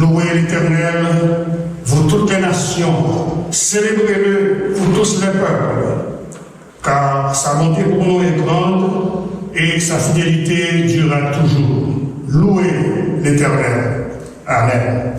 Louez l'Éternel, vous toutes les nations, célébrez-le, vous tous les peuples, car sa bonté pour nous est grande et sa fidélité durera toujours. Louez l'Éternel. Amen.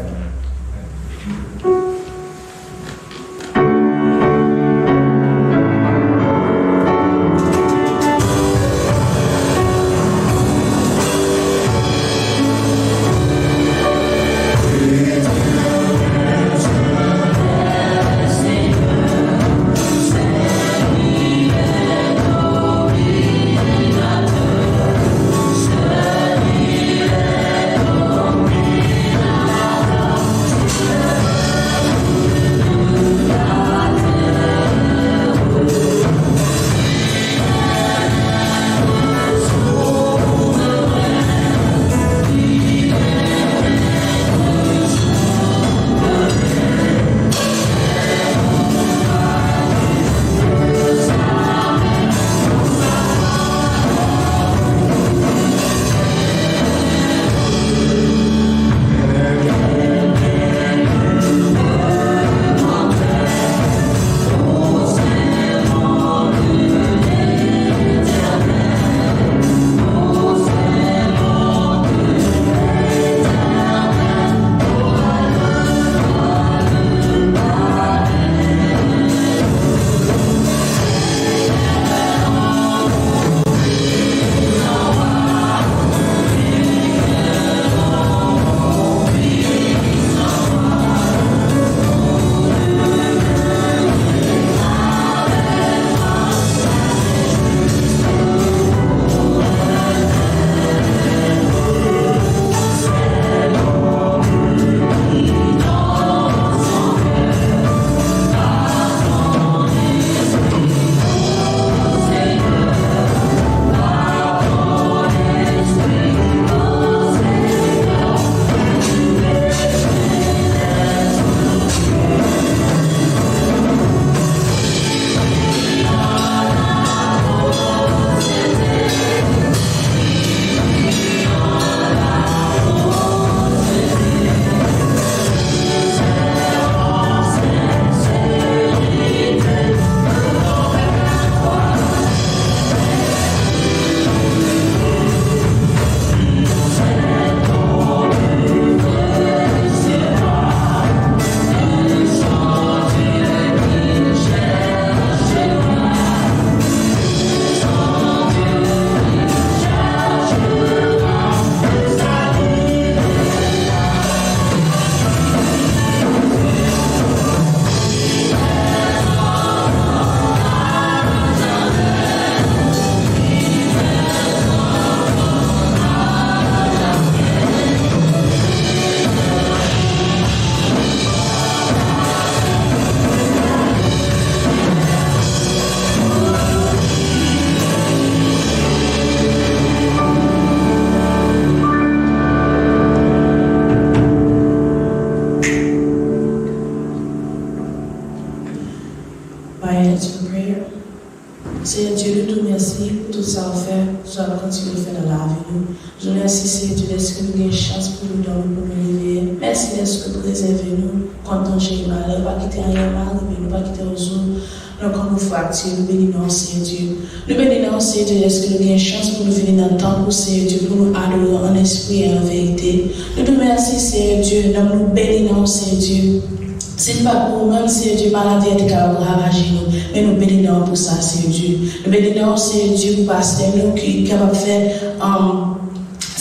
Seigneur Dieu, nous te remercions pour tout ça fait, ça va continuer de faire dans la vie. Je remercie Seigneur Dieu, est-ce que nous avons une chance pour nous donner, pour nous lever. Merci est-ce que préserver nous quand on j'ai mal, pas quitter rien mal, nous pas quitter aux autres. Donc, quand nous fracturons, nous bénissons Seigneur Dieu. Nous bénissons Seigneur Dieu, est-ce que nous avons une chance pour nous venir dans le temps pour Seigneur Dieu, pour nous adorer en esprit et en vérité. Nous te remercions Seigneur Dieu, nous bénissons Seigneur Dieu. C'est pas pour nous-mêmes, Seigneur Dieu, maladie est capable de ravager nous. Mais nous bénissons pour ça, Seigneur Dieu. Nous bénissons, Seigneur Dieu, pour pasteur, nous qui est capable de faire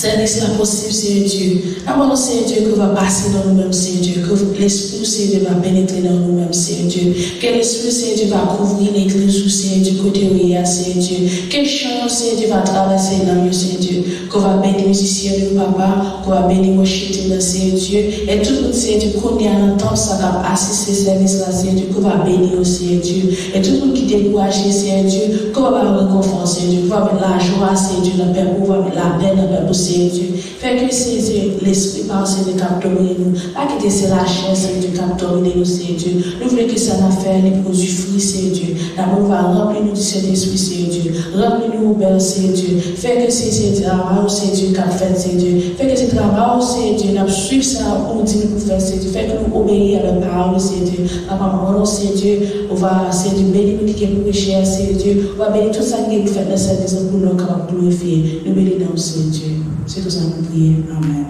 service là possible, Seigneur Dieu. Nous Seigneur Dieu, que va passer dans nous-mêmes, Seigneur Dieu. Que l'Esprit, Seigneur Dieu, va pénétrer dans nous-mêmes, Seigneur Dieu. Que l'Esprit, Seigneur Dieu, va couvrir l'église, Seigneur Dieu, côté où il y a, Seigneur Dieu. Que chant, Seigneur Dieu, va traverser dans nous, Seigneur Dieu. Qu'on va bénir les musiciens de papa, qu'on va bénir nos chrétiens, Seigneur Dieu. Et tout le monde, Seigneur Dieu, qu'on y a un temps, ça va assister ce service là, Seigneur Dieu, qu'on va bénir, Seigneur Dieu. Et tout le monde qui est découragé, Seigneur Dieu, qu'on va avoir le réconfort, Seigneur Dieu. Qu'on va mettre la joie, Seigneur Dieu, dans le Père, qu'on va mettre la paix dans le Père, Seigneur Dieu. Fait que Seigneur Dieu, l'esprit par Seigneur Dieu, cap dominer nous. Pas quitter c'est la chair, Seigneur Dieu, cap dominer nous, Seigneur Dieu. Nous voulons que ça n'a fait les produits fruits, Seigneur Dieu. D'abord, on va remplir nous du Saint-Esprit, Seigneur Dieu. Remplis-nous, belle, Seigneur Dieu. Fait que Seigneur Dieu, travail, Seigneur Dieu, cap fait, Seigneur Dieu. Fait que ce travail, Seigneur Dieu, nous suivons ça, on dit nous pour faire, Seigneur Dieu. Fait que nous obéissons à la parole, Seigneur Dieu. Maman, Seigneur Dieu, on va, Seigneur Dieu, bénir nous qui est pour pécher, Seigneur Dieu. On va bénir tout ça qui est fait dans cette maison pour nous, comme glorifier. Nous bénissons, Seigneur Dieu. C'est tout ça que nous prions. Amen.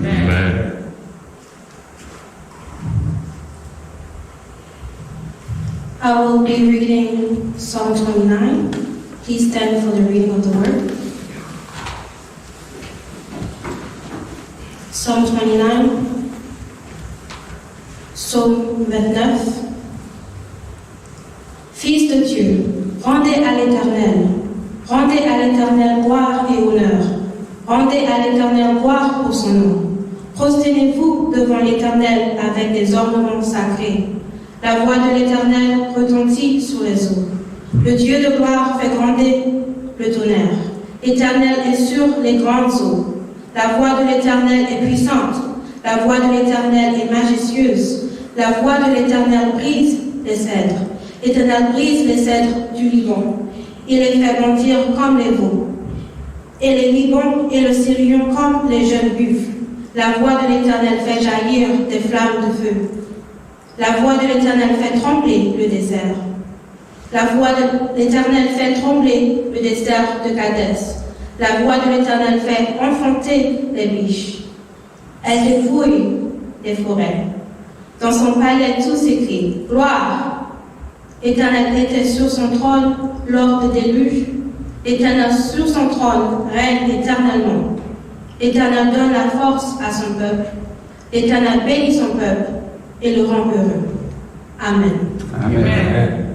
Amen. I will be reading Psalm 29. Please stand for the reading of the word. Psalm 29, Psaume 29. Fils de Dieu, rendez à l'Éternel gloire et honneur. Rendez à l'Éternel gloire pour son nom. Prosternez-vous devant l'Éternel avec des ornements sacrés. La voix de l'Éternel retentit sur les eaux. Le Dieu de gloire fait gronder le tonnerre. L'Éternel est sur les grandes eaux. La voix de l'Éternel est puissante. La voix de l'Éternel est majestueuse. La voix de l'Éternel brise les cèdres. L'Éternel brise les cèdres du Liban. Il les fait bondir comme les veaux. Et les Libans et le Syrion comme les jeunes buffles. La voix de l'Éternel fait jaillir des flammes de feu. La voix de l'Éternel fait trembler le désert. La voix de l'Éternel fait trembler le désert de Kadès. La voix de l'Éternel fait enfanter les biches. Elle dépouille les forêts. Dans son palais, tout s'écrie. Gloire! L'Éternel était sur son trône lors du déluge. L'Éternel sur son trône règne éternellement. L'Éternel donne la force à son peuple. L'Éternel bénit son peuple et le rend heureux. Amen. Amen. Amen.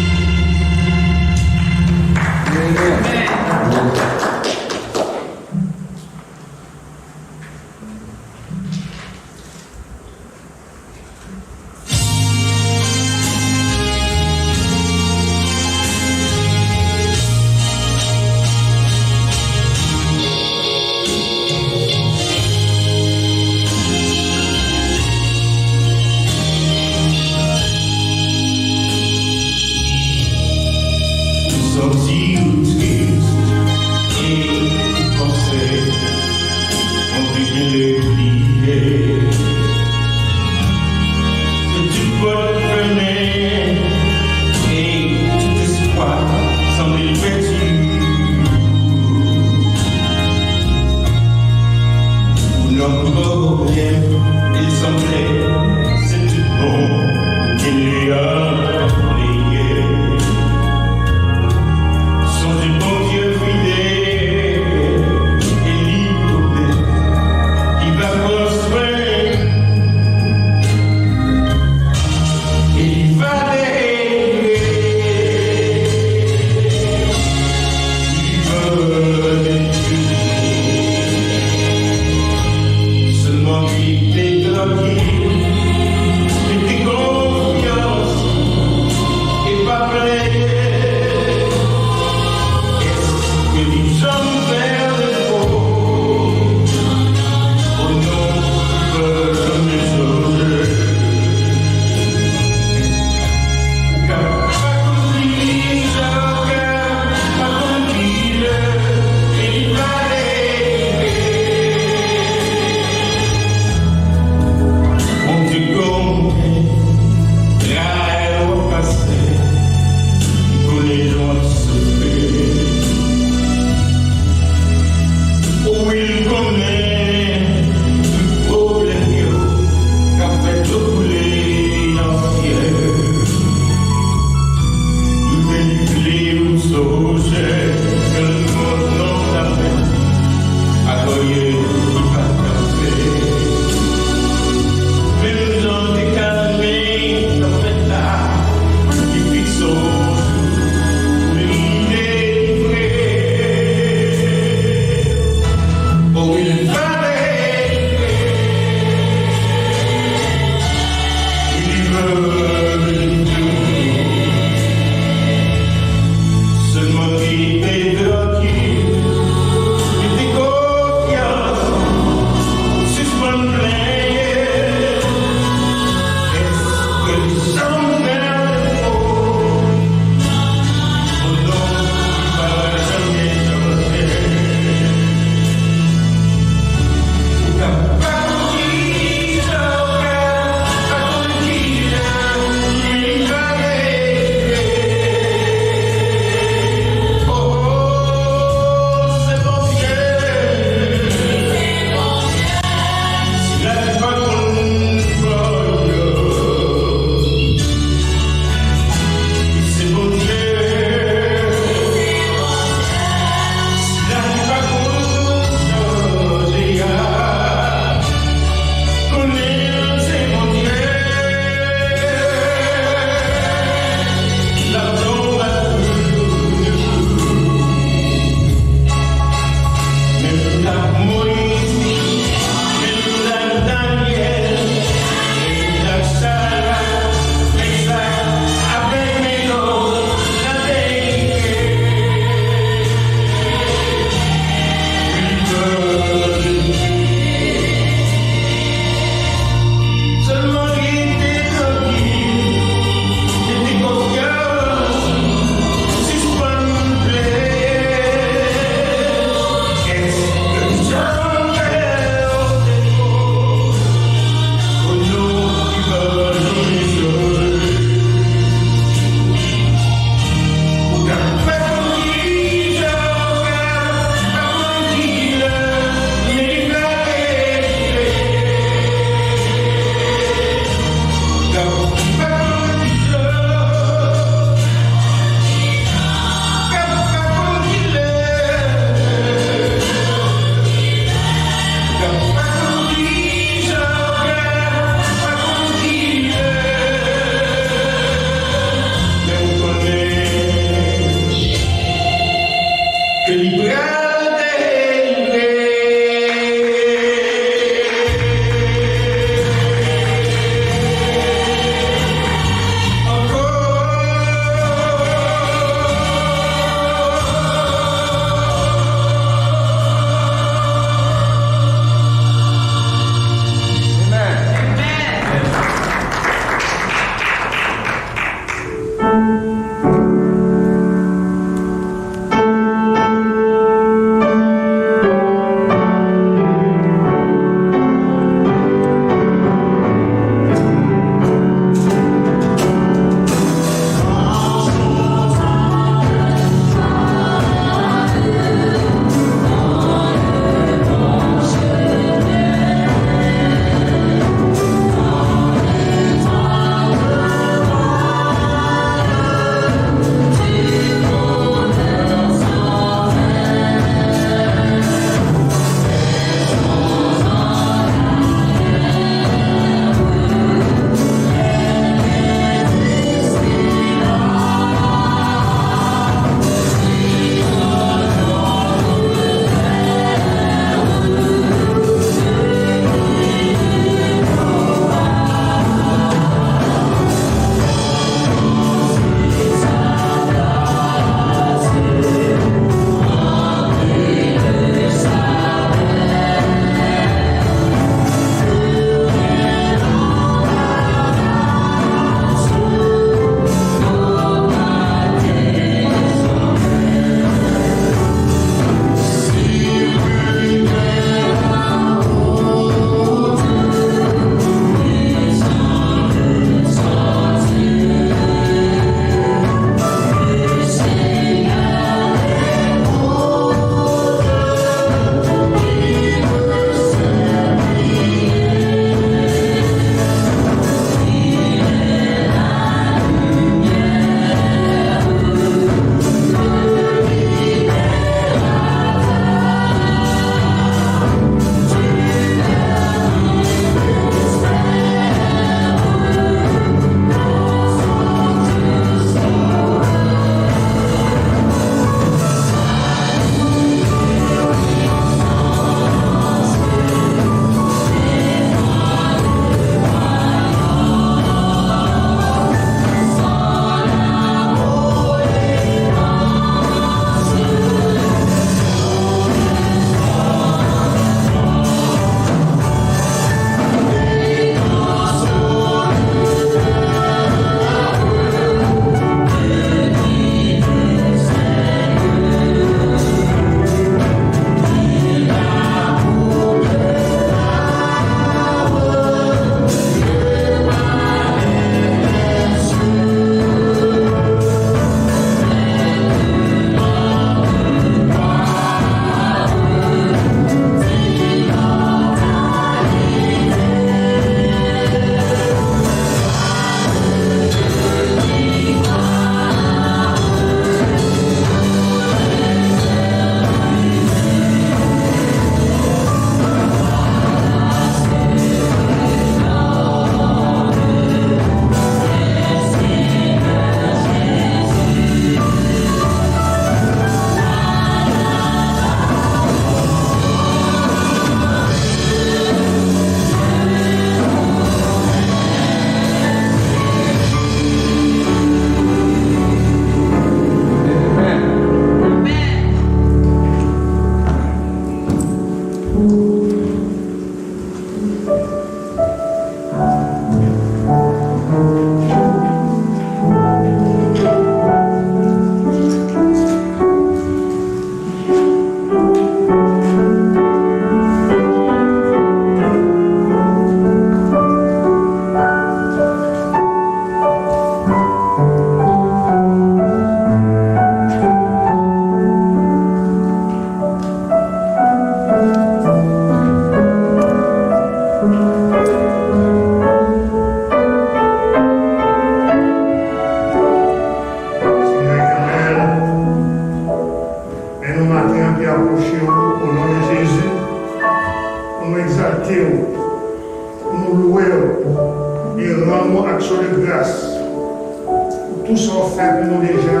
fait pour nous déjà,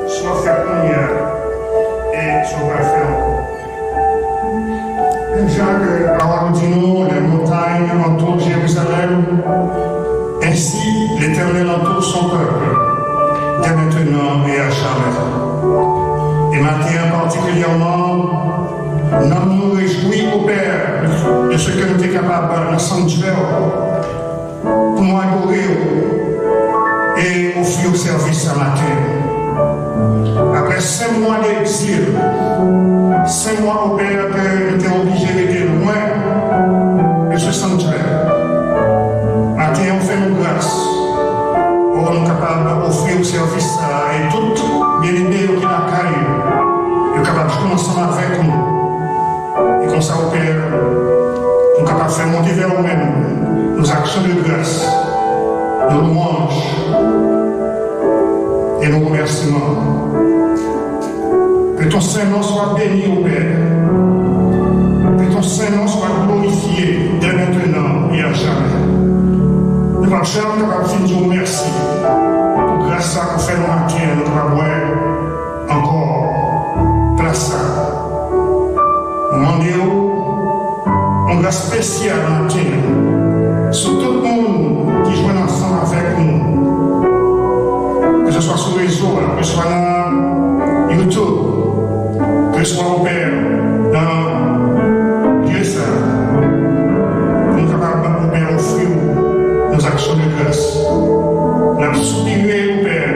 soit fait pour nous hier, et soit pas fait encore. Déjà que la parole dit nous, les montagnes entourent Jérusalem, ainsi l'Éternel entoure son peuple, dès maintenant et à jamais. Et maintenant particulièrement, nous nous réjouissons au Père de ce que nous sommes capables dans le sanctuaire pour nous adorer et offrir au service à matin. Après 5 mois d'exil, 5 mois au Père que nous étions obligés d'être loin de ce sanctuaire. Matin, on fait nos grâces. Pour nous capables d'offrir au service et toutes les aimés qui la caillent, nous sommes capables de jouer ensemble avec nous. Et comme ça, au Père, nous sommes capables de faire monter vers nous-mêmes nos actions de grâce, nos louanges et nos remerciements. Que ton Saint-Nom soit béni, au Père. Que ton Saint-Nom soit glorifié dès maintenant et à jamais. Nous allons faire de dire merci. Pour grâce à ce que nous matin, nous allons encore place ça. Nous demandons une grâce spéciale matin sur tout le monde qui joue ensemble avec nous. Que ce soit sur les réseaux, que ce soit dans YouTube, que ce soit au Père, dans Dieu ça. Nous sommes capables de Père offrir nos actions de grâce. Nous soupiré au Père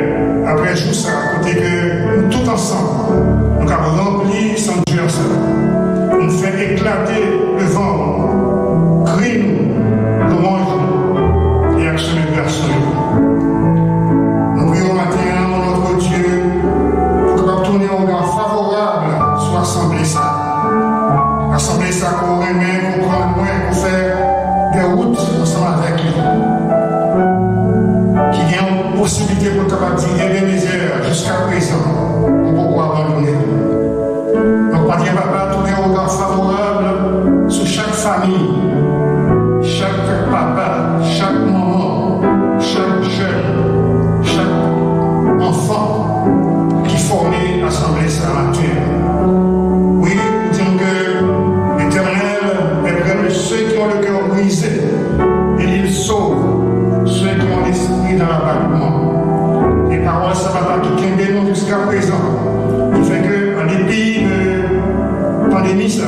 après tout ça, côté que nous tous ensemble, nous avons rempli son Dieu ça. Nous fait éclater le vent, crie-nous, louange et action de grâce. Nous prions matin, notre Dieu, pour que nous tournions un regard favorable sur l'Assemblée ça. L'Assemblée ça qu'on remet, qu'on prend loin, qu'on fait des routes ensemble avec lui. Qui a une possibilité pour capable de dire Ebenezer jusqu'à présent, pour pouvoir abandonner. Donc, pas dire papa, tourner un regard favorable sur chaque famille, chaque papa, chaque maman, chaque jeune, chaque enfant qui formait l'Assemblée ce matin. Oui, nous disons que l'Éternel est près de ceux qui ont le cœur brisé et il sauve ceux qui ont l'esprit dans l'abattement. Les paroles, ça va pas qui nous jusqu'à présent. Il fait que, en dépit de pandémie, ça,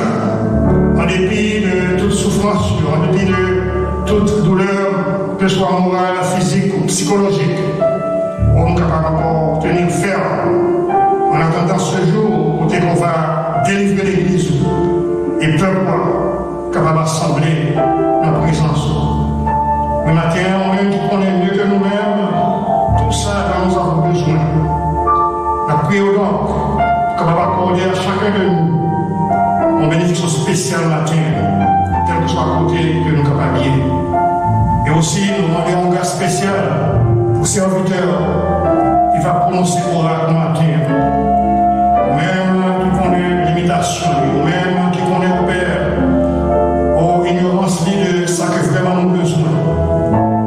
en dépit de toute souffrance, en dépit de toute douleur, que ce soit morale, physique ou psychologique, on est capable encore de tenir ferme en attendant ce jour où on va délivrer l'Église et le peuple capable d'assembler dans la présence. Le matin, on-même qui connaît mieux que nous-mêmes, tout ça dont nous avons besoin. La prière donc, capable d'accorder à chacun de nous une bénédiction spéciale matin, quel que soit le côté que nous capables. Et aussi, nous demandons un gars spécial pour serviteur qui va prononcer l'oracle matin. Même qui connaît l'imitation, ou même qui connaît au Père, aux ignorances de ça que vraiment nous avons besoin.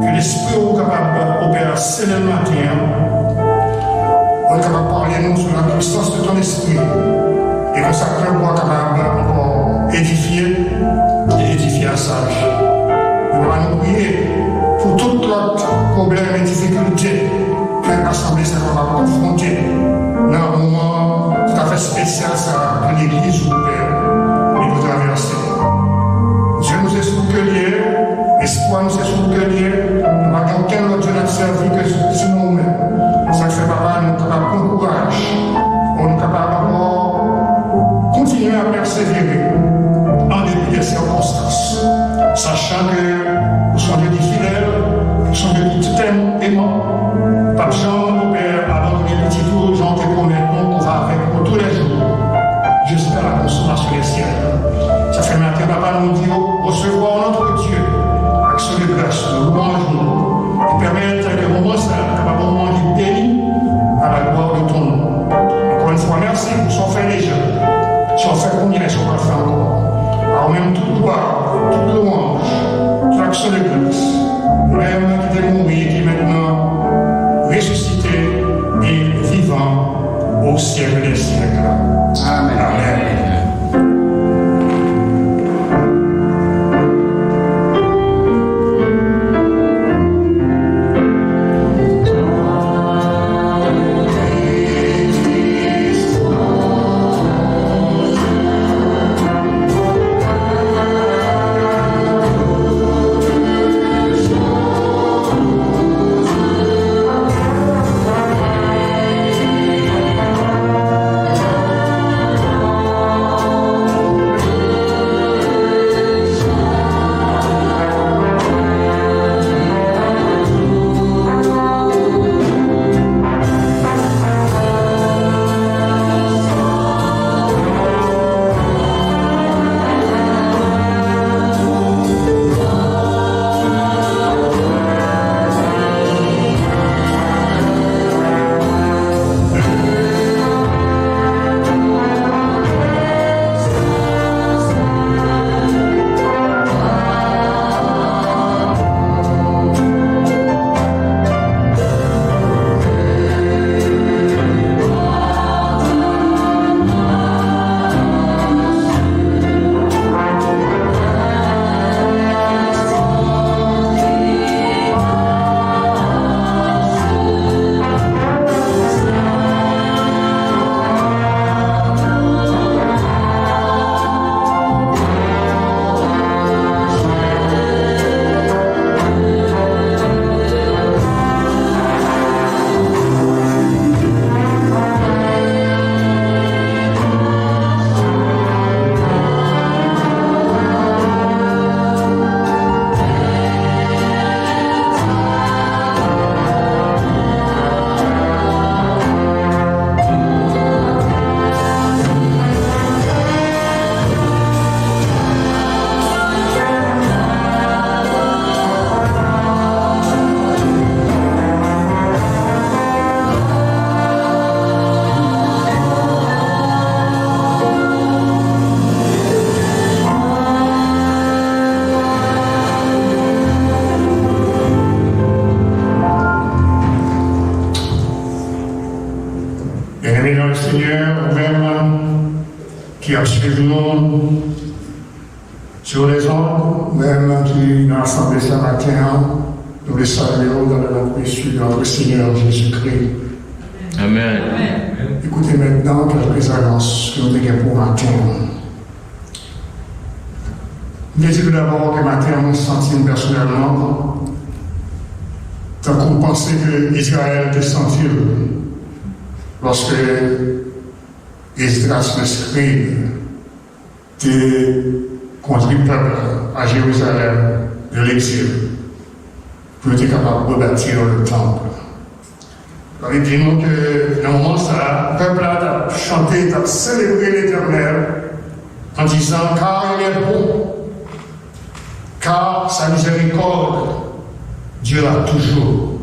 Que l'Esprit est capable d'opérer c'est le matin. On est capable de parler nous sur la puissance de ton esprit. Et comme ça, que nous sommes capables encore édifier et édifier à sage. Nous allons nous prier pour tout autre problème et difficulté que l'Assemblée va confronter dans un moment tout à fait spécial que l'Église ou le Père nous traverser. Dieu nous est sur le lié, espoir nous est sur le lié, nous n'avons aucun autre Dieu n'a servi que sur nous-mêmes. Ça fait papa, nous sommes capables de bon courage, nous sommes capables de continuer à persévérer en dépit des circonstances, sachant que nous sommes des fidèles, nous sommes des tout aimants, pas de gens, mon Père, abandonner les petits tours, gens te promettons qu'on va avec nous tous les jours, jusqu'à la vivant au siècle des siècles. Amen. Amen. Bien-aimés dans le Seigneur, vous-même qui a suivi nous sur les ondes, même qui nous rassemblés ce matin, nous les saluons dans le nom précieux de notre Seigneur Jésus-Christ. Amen. Écoutez maintenant quelques annonces que nous avons pour matin. Je dis tout d'abord que matin, nous nous sentons personnellement, tant qu'on pensait que Israël était senti lorsque Esdras le scribe était conduit le peuple à Jérusalem de l'exil pour être capable de rebâtir le temple. Alors, il dit nous que dans le moment ça, le peuple a chanté, a célébré l'Éternel en disant car il est bon, car sa miséricorde durera toujours.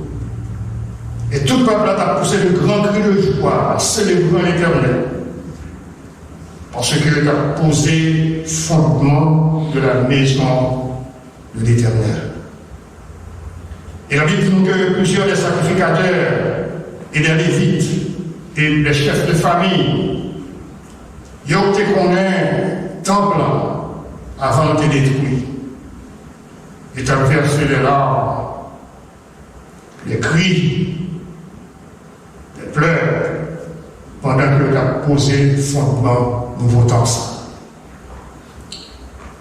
Et tout le peuple a poussé de grands cris de joie, célébrant l'Éternel, parce qu'il a posé fondement de la maison de l'Éternel. Et la Bible dit nous que plusieurs des sacrificateurs et des Lévites et des chefs de famille, ils ont été connus temple avant de détruire. Ils ont versé des larmes, des cris, pleurs pendant que tu as posé fondement nouveau temps.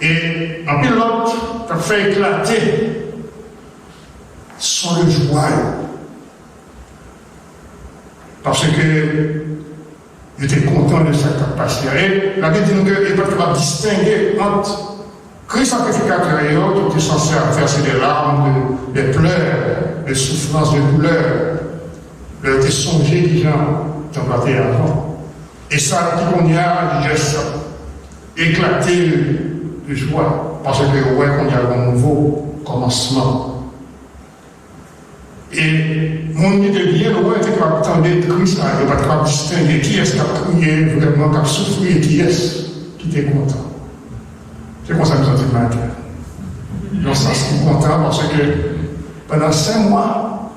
Et en pilote, tu as fait éclater son de joie. Parce que il était content de sa capacité. Et la Bible dit qu'il n'est pas capable de distinguer entre Christ sacrificateur et autres qui étaient censés verser des larmes, des pleurs, des souffrances, des douleurs. Il a été songé des gens qui ont battu avant. Et ça, qui qu'on y a, éclaté de joie. Parce que, ouais, qu'on y a un nouveau commencement. Et mon idée de bien, ouais, était capable de Christ, il n'est pas capable de distinguer qui est-ce qui a crié vraiment, qui a souffert, et qui est-ce qui était content. C'est comme ça que nous sommes maintenant. Dans ce sens, je suis content parce que pendant 5 mois,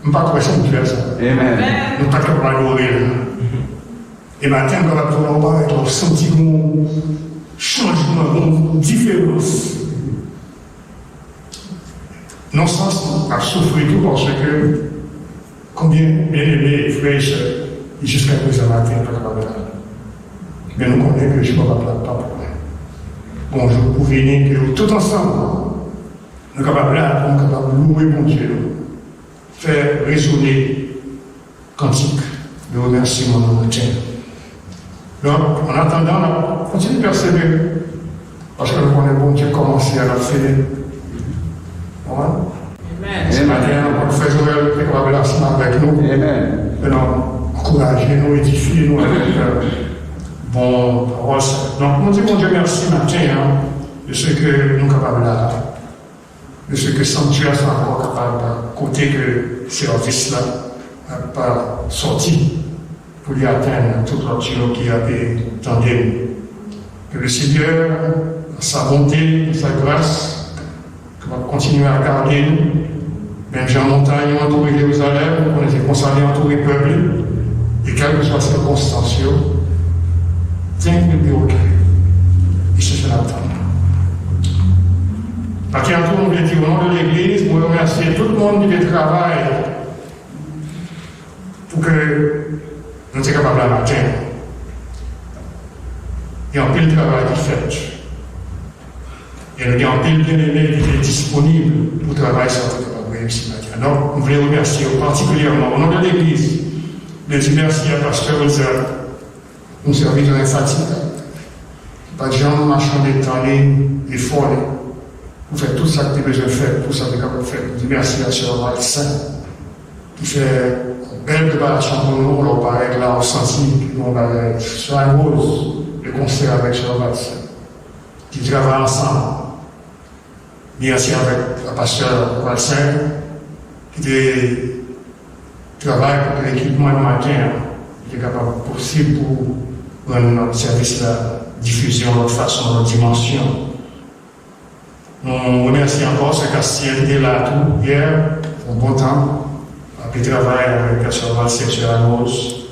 ne pas trouver ça faire ça. Amen. Nous ne pas capables d'adorer. Et maintenant, nous avons trouvé un sentiment, changement, une différence. Non sens à souffrir tout parce que combien bien aimés frères et sœurs, jusqu'à présent matin, nous ne sommes pas capables. Mais nous connaissons que je ne suis pas capable. Bonjour pour venir, que tout ensemble, nous sommes capables de louer mon Dieu, faire résonner cantique de remerciement dans notre chaîne. Donc, en attendant, on continue de persévérer, parce que nous connaissons bon Dieu commencer à la faire. Amen. Ce matin, on fait Joël qui est capable d'être avec nous. Amen. Maintenant, encouragez-nous, édifiez-nous avec bon parole. Donc, nous disons, mon Dieu, merci matin de ce que nous sommes capables de ce que Sanctuaire soit encore capable de côté que service-là n'a pas sorti pour lui atteindre toute l'option qui a été tendue. Que le Seigneur, sa bonté, sa grâce, va continuer à garder nous. Même Jean Montagne, entouré Jérusalem, on était concerné, entouré peuple, et quelles que soient les circonstances, tiens que bien ok. Et c'est ce l'attendre. Parce qu'en tout, on veut dire au nom de l'Église, pour remercier tout le monde qui travaille pour que nous soyons capables de matin. Il y a un peu de travail qui fait. Il y a un peu de bien-aimés qui est disponible pour travailler sur notre travail ce matin. Donc, nous voulons remercier particulièrement au nom de l'Église, les merci à Pasteur Elsa, nous servir de l'infatigable. Pas de gens marchand d'étonner, efforés, pour faire tout ça que tu as besoin de faire, tout ça que tu es capable de faire. Nous disons merci à Sœur Valsin, qui fait une belle préparation pour nous, on paraît là, on sentit, on va sur la rose, le concert avec Sœur Valsin, qui travaillent ensemble. Merci avec le pasteur Valsin, qui travaille pour que l'équipement le matin est capable possible pour rendre notre service la diffusion, notre façon, notre dimension. On remercie encore ce Castien qui était là tout hier, pour bon temps, après travail avec la sœur Valsin sur la rose,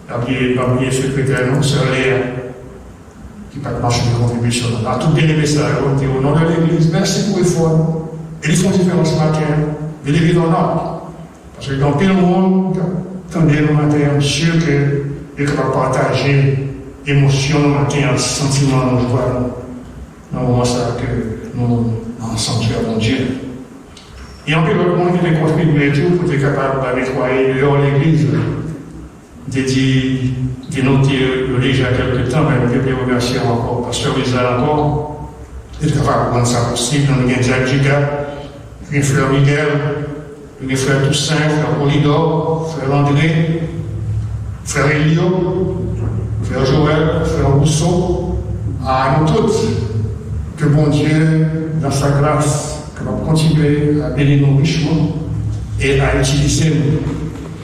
après le secrétaire, nous, sœur Léa, qui n'a pas marché de contribution. À tout bien aimé ça, on dit au nom de l'Église, merci pour l'effort. Et ils font différence ce matin, de l'Église dans l'ordre. Parce que dans tout le monde, attendez le matin, je suis sûr qu'il est capable de partager l'émotion le matin, le sentiment, la joie, dans le moment que nous, ensemble, mon Dieu. Et en plus, le monde qui a contribué tout pour être capable de nettoyer dehors l'Église, de noter le léger à quelques temps, mais je vais remercier encore Pasteur Lisa encore, d'être capable de rendre ça possible. Nous avons Jacques Giga, le frère Miguel, le frère Toussaint, frère Polydor, frère André, frère Elio, frère Joël, frère Rousseau, à nous tous, que bon Dieu, dans sa grâce, va continuer à bénir nous richement et à utiliser nous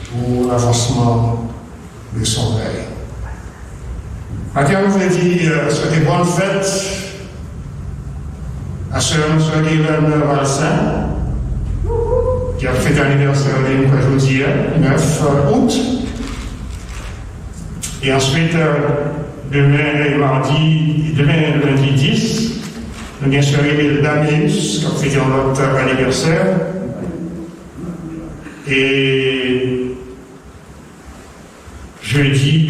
pour l'avancement de son règne. Maintenant, je vous dire, sur des bonnes fêtes à Sœur Guylaine Valsin, qui a fait l'anniversaire aujourd'hui, 9 août. Et ensuite, demain et mardi, demain le lundi 10, nous avons Sœur Émile Damius, qui a fait notre anniversaire. Et jeudi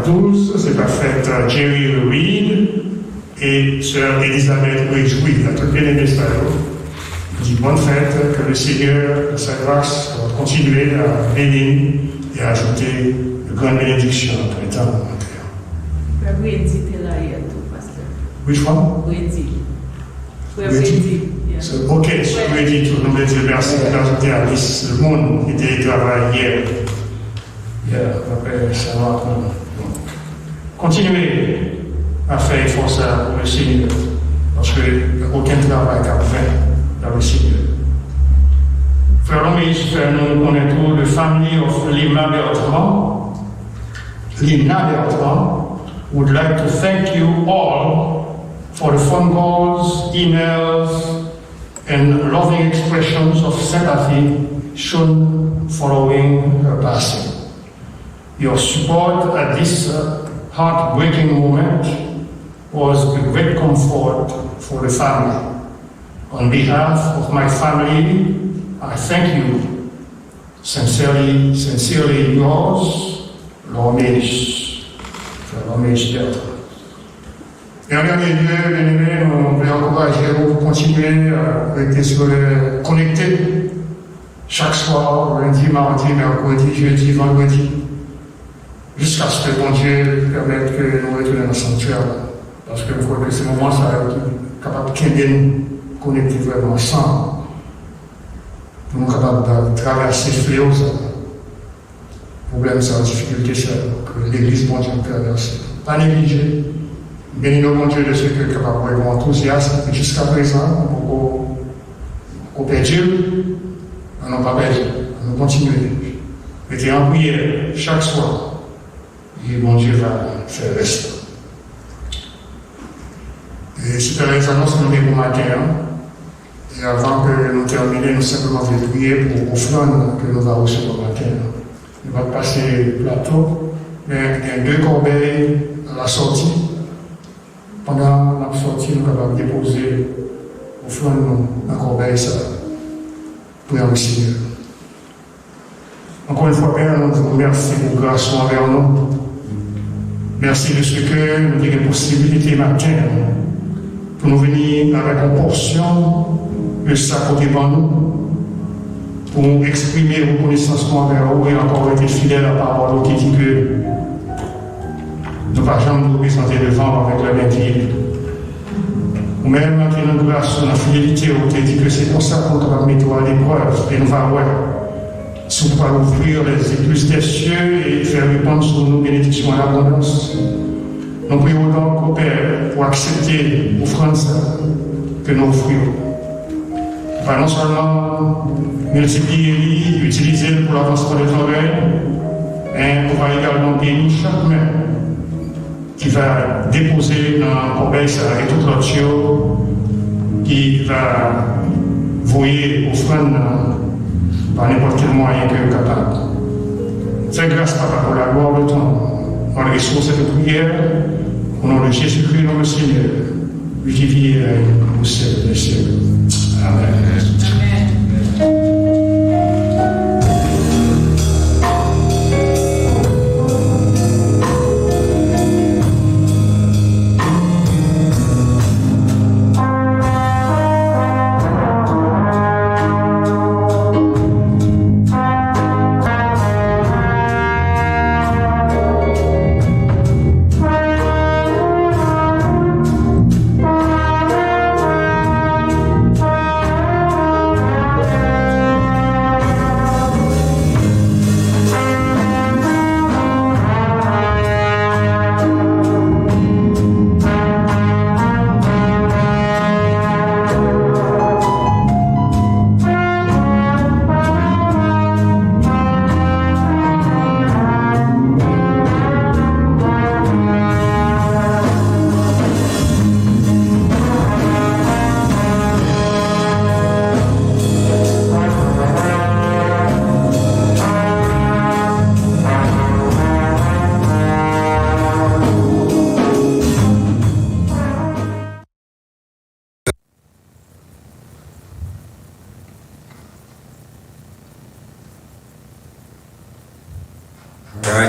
12, c'est la fête Jerry Reed et Sœur Elisabeth Réjouis, la toute bien aimée Star. Je dis bonne fête, que le Seigneur, sa grâce, va continuer à bénir et à ajouter de grandes bénédictions entre les temps. Frère Brady était là hier, tout, pasteur. Which one? Brady. Frère Brady. Brady. So, ok, je vais dire tout le monde, merci d'ajouter à le monde qui était travaillé hier. Après, ça va. Continuez à faire effort ça pour le Seigneur, parce qu'il n'y a aucun travail qu'à faire dans le Seigneur. Frère Lomis, nous connaissons le family of Lina Bertrand. Lina Bertrand would like to thank you all for the phone calls, emails, and loving expressions of sympathy soon following her passing. Your support at this heartbreaking moment was a great comfort for the family. On behalf of my family, I thank you. Sincerely yours, L'Hommage Delta. Et en dernier lieu, bien aimés, nous voulons encourager vous pour continuer à rester connectés chaque soir, lundi, mardi, mercredi, jeudi, vendredi, jusqu'à ce que bon Dieu permette que nous retournions dans le sanctuaire. Parce que je crois que c'est le moment ça qui est capable de nous connecter vraiment ensemble. Nous sommes capables de traverser ce fléau, ça. Problème, ça, difficulté, ça, que l'Église, bon Dieu, traverse. Pas négliger. Bénis nos bon Dieu de ceux qui sont capables de avoir enthousiasme. Jusqu'à présent, on peut dire, on n'a pas perdu, on continue. Mettez en prière chaque soir. Et bon Dieu va faire le reste. Et c'était les annonces que nous avons pour matin. Et avant que nous terminions, nous simplement voulons prier pour l'offrande que nous allons recevoir matin. Nous allons passer le plateau, mais il y a 2 corbeilles à la sortie. Pendant la sortie, nous sommes capables de déposer l'offrande dans la corbeille pour y Seigneur. Encore une fois, Père, nous vous remercions pour grâce envers nous. Merci de ce que nous avons la possibilité matin pour nous venir avec une portion de ça côté devant nous, pour exprimer reconnaissance envers vous et encore être fidèle à la parole qui dit que nous ne pouvons jamais nous présenter devant avec la main vide. Ou même dans notre grâce, dans la fidélité, on te dit que c'est pour ça qu'on va mettre à l'épreuve et nous va voir. Si on peut ouvrir les écluses des cieux et faire répondre sur nos bénédictions à l'abondance. Nous prions donc au Père pour accepter l'offrande que nous offrons. Va non seulement multiplier et utiliser pour l'avancement des oreilles, mais on va également bénir chaque main qui va déposer dans la corbeille et toute l'autre qui va voyer offrande par n'importe quel moyen que vous êtes capable. C'est grâce Papa pour la gloire de ton. On reçoit cette prière au nom de Jésus-Christ, notre Seigneur, lui qui vit au ciel des siècles. Amen.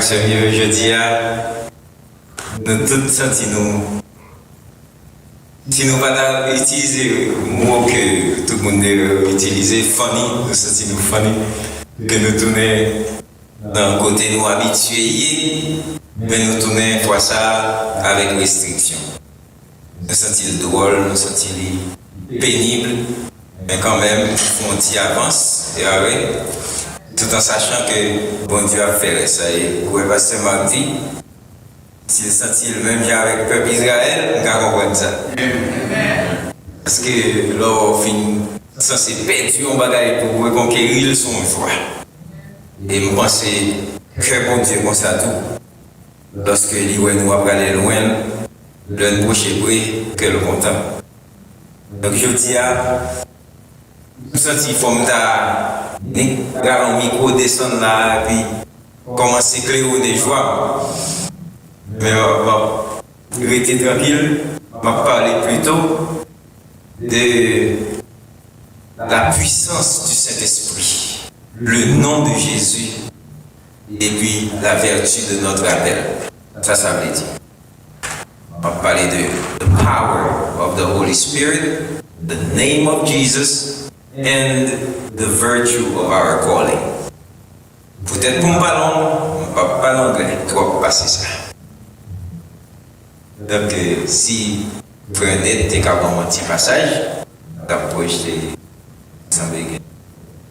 Seigneur, je dis nous tous sentons si nous pas utiliser le mot que tout le monde utilise, funny, nous sentons funny, que nous tournons dans le côté nous habitués, mais nous tournons fois ça avec restriction. Nous sentons drôle, nous sentons pénible, mais quand même, on y avance, et avec. Tout en sachant que bon Dieu a fait ça. Et pour le pasteur Mardi, s'il sentit le même genre avec le peuple Israël, on va comprendre ça. Parce que là, on finit censé perdre un bagage pour reconquérir son foi. Et je pense que bon Dieu pense à tout. Lorsque nous va aller loin, l'un proche est que le content. Donc je dis à senti il faut me un micro descendre là et puis commencer à éclairer des joies. Mais bon, restez tranquille, je vais parler plutôt de la puissance du Saint-Esprit, le nom de Jésus et puis la vertu de notre appel. Ça veut dire. On va parler de the power of the Holy Spirit, the name of Jesus, and the virtue of our calling. Peut-être pour ne pas parler anglais, trop passer ça. Donc, si vous prenez des cas dans un petit passage, d'approcher,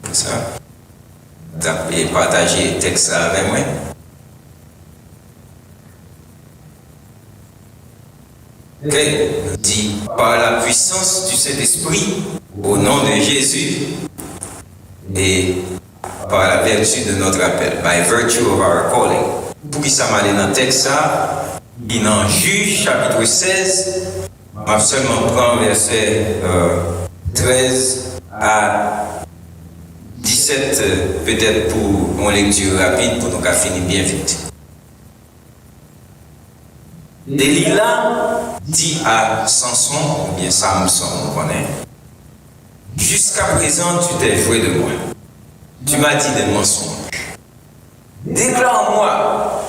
comme ça, et partager le texte avec moi. Ok, dit par la puissance du Saint-Esprit, au nom de Jésus, et par la vertu de notre appel, by virtue of our calling. Pour qui ça m'a allé dans le texte, il en Juge, chapitre 16, je vais seulement prendre verset 13 à 17, peut-être pour une lecture rapide, pour nous finir bien vite. Delilah dit à Samson, ou bien Samson, on connaît, jusqu'à présent tu t'es joué de moi. Tu m'as dit des mensonges. Déclare-moi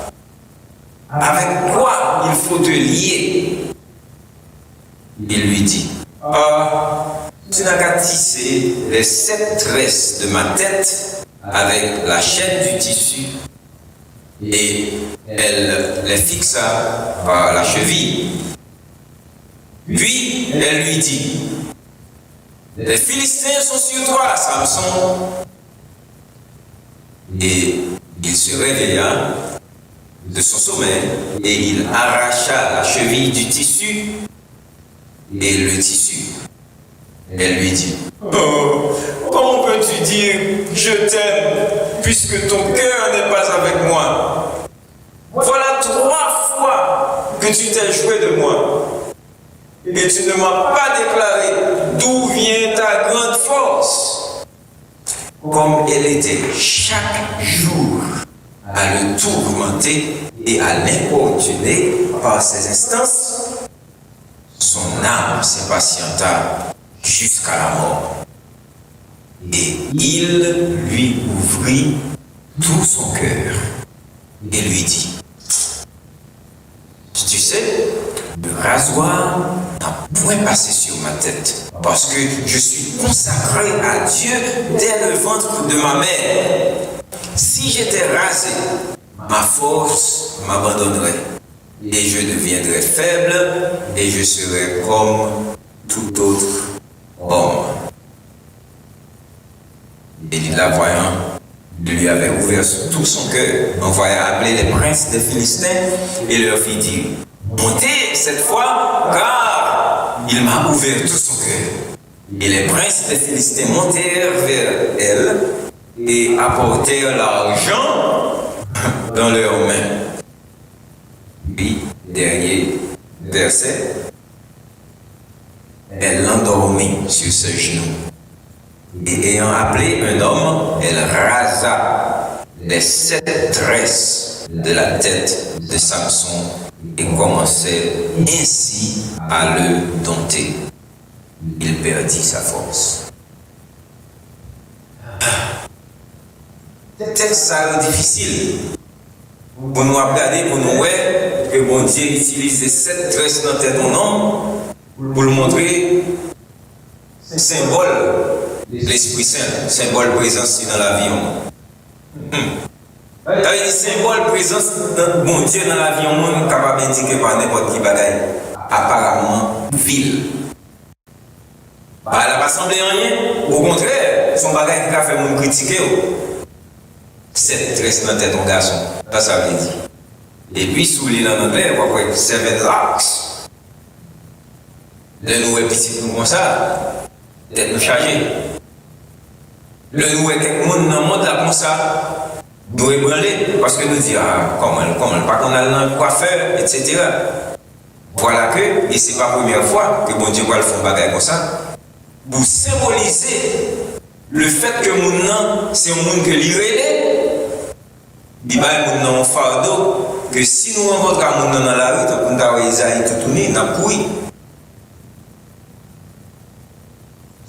avec quoi il faut te lier. Il lui dit, tu n'as qu'à tisser les 7 tresses de ma tête avec la chaîne du tissu. Et elle les fixa par la cheville. Puis elle lui dit, les Philistins sont sur toi, Samson. Et il se réveilla de son sommeil et il arracha la cheville du tissu et le tissu. Elle lui dit, comment peux-tu dire je t'aime puisque ton cœur n'est pas avec moi? Voilà 3 fois que tu t'es joué de moi et tu ne m'as pas déclaré d'où vient ta grande force. Comme elle était chaque jour à le tourmenter et à l'importuner par ses instances, son âme s'impatienta jusqu'à la mort. Et il lui ouvrit tout son cœur et lui dit, tu sais, le rasoir n'a point passé sur ma tête, parce que je suis consacré à Dieu dès le ventre de ma mère. Si j'étais rasé, ma force m'abandonnerait, et je deviendrais faible, et je serais comme tout autre homme. Et la voyant, lui avait ouvert tout son cœur, envoya appeler les princes des Philistins et leur fit dire, montez cette fois, car il m'a ouvert tout son cœur. Et les princes des Philistins montèrent vers elle et apportèrent l'argent dans leurs mains. Puis, dernier verset, elle l'endormit sur ses genoux. Et ayant appelé un homme, elle rasa les 7 tresses de la tête de Samson et commençait ainsi à le dompter. Il perdit sa force. C'est ça difficile pour nous regarder, pour nous voir que bon Dieu utilise les 7 tresses dans tête d'un homme pour le montrer symbole l'Esprit Saint, symbole présence dans la vie. Le symbole présence de bon Dieu dans la vie, on est capable d'indiquer par n'importe qui bagaille, apparemment vil. Elle n'a pas semblé rien, au contraire, son bagaille qui a fait mon critiquer. Cette tresse dans la tête d'un garçon, ça veut dire. Et puis, sous l'île en anglais, on va voir 7 locks. Le nouveau petit nous comme ça, tête nous chargée. Le nouveau quelqu'un dans le monde là comme ça, nous ébranler, parce que nous disons, comment, pas qu'on a le coiffeur, etc. Voilà que, et ce n'est pas la première fois que bon Dieu va le faire un bagage comme ça, pour symboliser le fait que moun nan, c'est un monde que li relè, il va moun nan un fardeau, que si nous rencontrons moun nan dans la rue, donc on va Isaïe tout tourner, n'a couru.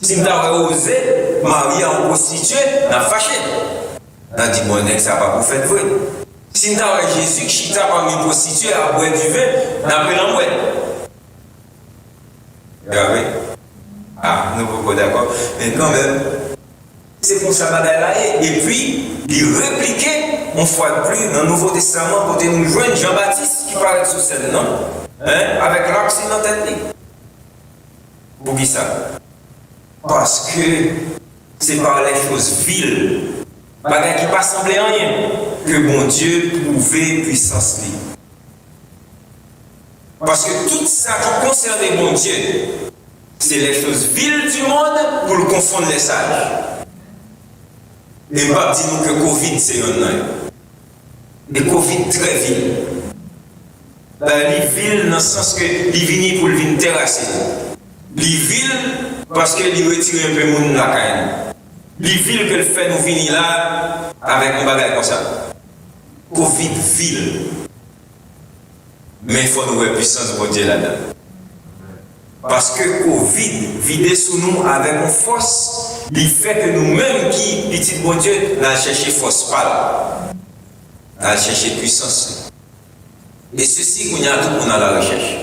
Si nous avons osé marier en prostituée, n'a fâché. N'a dit, bon, ça va pour faire vrai. Si nous avons Jésus qui chita parmi les prostituées à boire du vin, n'a pas l'envoi. Regardez. Ah, nous ne sommes pas d'accord. Mais quand même, c'est pour ça que et puis, il répliquait, une fois de plus, dans le Nouveau Testament, pour nous joindre Jean-Baptiste qui parlait sous scène, non? Avec l'accent dans la tête. Pour qui ça? Parce que c'est par les choses viles, bagages qui ne semblaient rien, que bon Dieu prouvait puissance. Parce que tout ça qui concerne bon Dieu, c'est les choses viles du monde pour le confondre les sages. Et pas dire nous que Covid c'est un an. Et Covid très vil. Il est vil dans le sens que il vient pour le venir terrasser. Il est vil parce qu'il retire un peu de monde de la caille. Il est vil que le fait nous venir là avec un bagage comme ça. Covid vil. Mais il faut nous avoir puissance de Dieu là-dedans. Parce que Covid vide sous nous avec une force, il fait que nous-mêmes qui, petit bon Dieu, nous cherchons force pâle. Nous cherchons puissance. Et ceci, qu'on y a tout le monde à la recherche.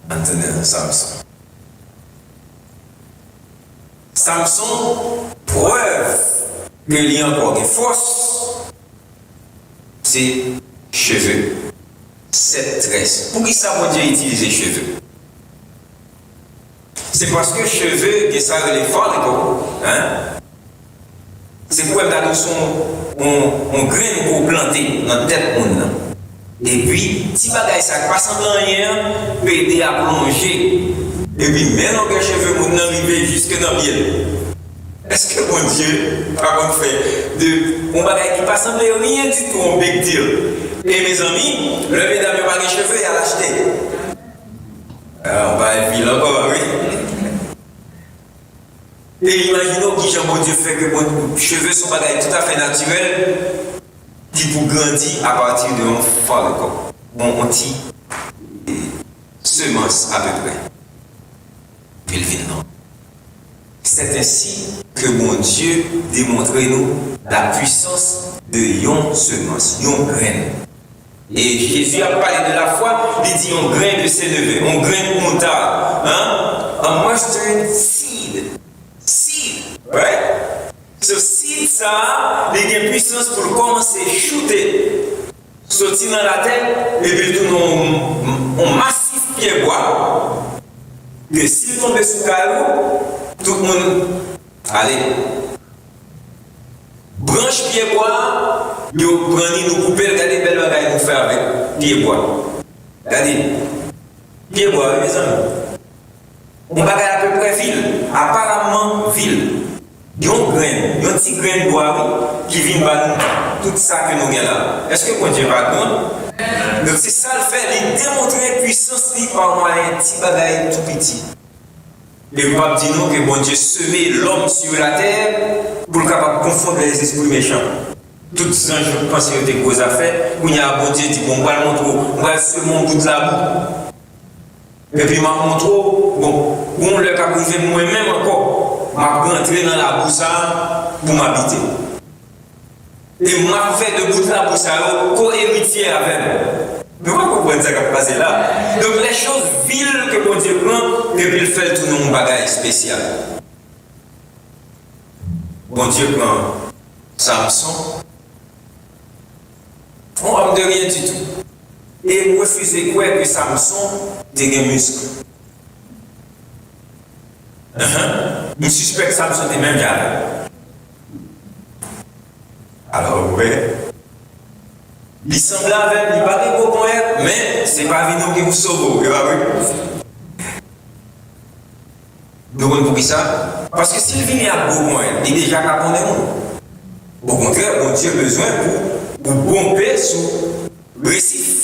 Maintenant, Samson. Samson, preuve qu'il y a encore des forces, c'est cheveux. Cette tresse. Pour qui ça, mon Dieu, utilise les cheveux? C'est parce que cheveux, ça relève fort les cocos. C'est pour que son on graine pour planter dans la tête monde. Et puis, si bagaille ça passe en rien, peut aider à plonger. Et puis, maintenant que les cheveux monde arrivent jusque dans le biel. Est-ce que mon Dieu, par contre, fait de un bagaille qui passe en rien du tout, on big deal. Et mes amis, le mesdames n'a pas de cheveux, il a l'acheté. On va être encore, oui. Et imaginons que Jean Dieu fait que vos cheveux sont bagailles tout à fait naturels, qui vous grandit à partir d'un fort de corps. On dit semence à peu près. Puis il non. C'est ainsi que mon Dieu démontre nous la puissance de yon semence, yon graine. Et Jésus a parlé de la foi, il dit on grain de s'élever, on grain de moutarde. A mustard seed. Seed, right? Ce seed, ça, il a une puissance pour commencer à shooter, sortir dans la tête, et puis tout un massif pied bois. Que s'il tombe sous carreau, tout le monde, allez, branche pied bois, yo prendre nous couper, regardez belle bagaille nous faire avec pied bois. Regardez, pied bois, mes amis. On bagaille à peu près ville, apparemment ville. Yon grain, yon petit grain de bois qui vient par nous, tout ça que nous avons là. Est-ce que mon Dieu va nous? Donc c'est ça le fait, il démontre la puissance par moyen de petit bagaille tout petit. Et le pape dit nous que bon Dieu semé l'homme sur la terre pour capable confondre les esprits méchants. Toutes ces gens, je pense que des grosses affaires, où il y a un bon Dieu qui dit bon, on va le montrer, on va seulement bout de la boue. Et puis, je montre, bon, on le cap privé moi-même encore. Je vais rentrer dans la boue pour m'habiter. Et je fais de bout de la boue co-héritier avec moi. Vous comprenez ce qui va passer là? Donc les choses viles que mon Dieu prend, et puis il fait tout un bagage spécial. Bon Dieu prend Samson, on homme de rien du tout. Et vous refusez quoi que Samson ait des muscles. Je suspecte que Samson est même jamais. Alors, ouais. Il semble avec, il paraît beau pour elle, mais ce n'est pas Vino qui vous sauve. Vous comprenez pour qui ça? Parce que s'il vient à beau pour elle, il est déjà capable de monde. Au contraire, mon Dieu a besoin pour bomber sous le récif.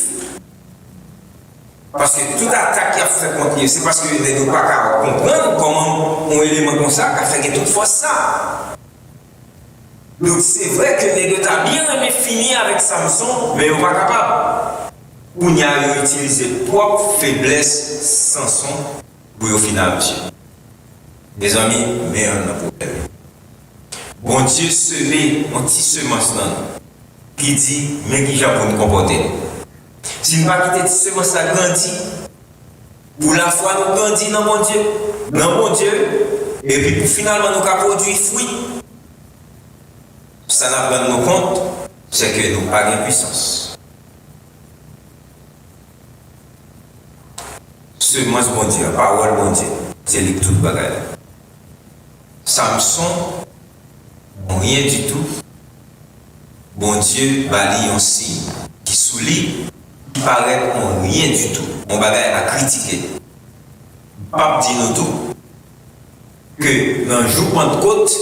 Parce que toute attaque qui a fait contre lui, c'est parce que les gens ne pas comprendre comment un élément comme ça qui a fait que toute fois ça. Donc c'est vrai que les gens ont bien aimé finir avec Samson, mais ils ne sont pas capables. Ou n'y a utilisé propre faiblesse Samson pour au final, monsieur. Mes amis, mais on a un problème. Bon Dieu semé un petit semence là, qui dit, mais qui j'ai pour nous comporter. Si nous ne pas quitter cette semence là grandit, pour la foi nous grandit dans mon Dieu, et puis pour finalement nous produire fruit. Ça n'a pas de nous compte, c'est que nous n'avons pas de puissance. Semence bon Dieu, parole bon Dieu, c'est lui tout bagaille. Samson, rien du tout. Bon Dieu balaye un signe qui souligne, qui paraît rien du tout. On bagaille à critiquer. Pape dit nous tout que dans le jour Pentecôte,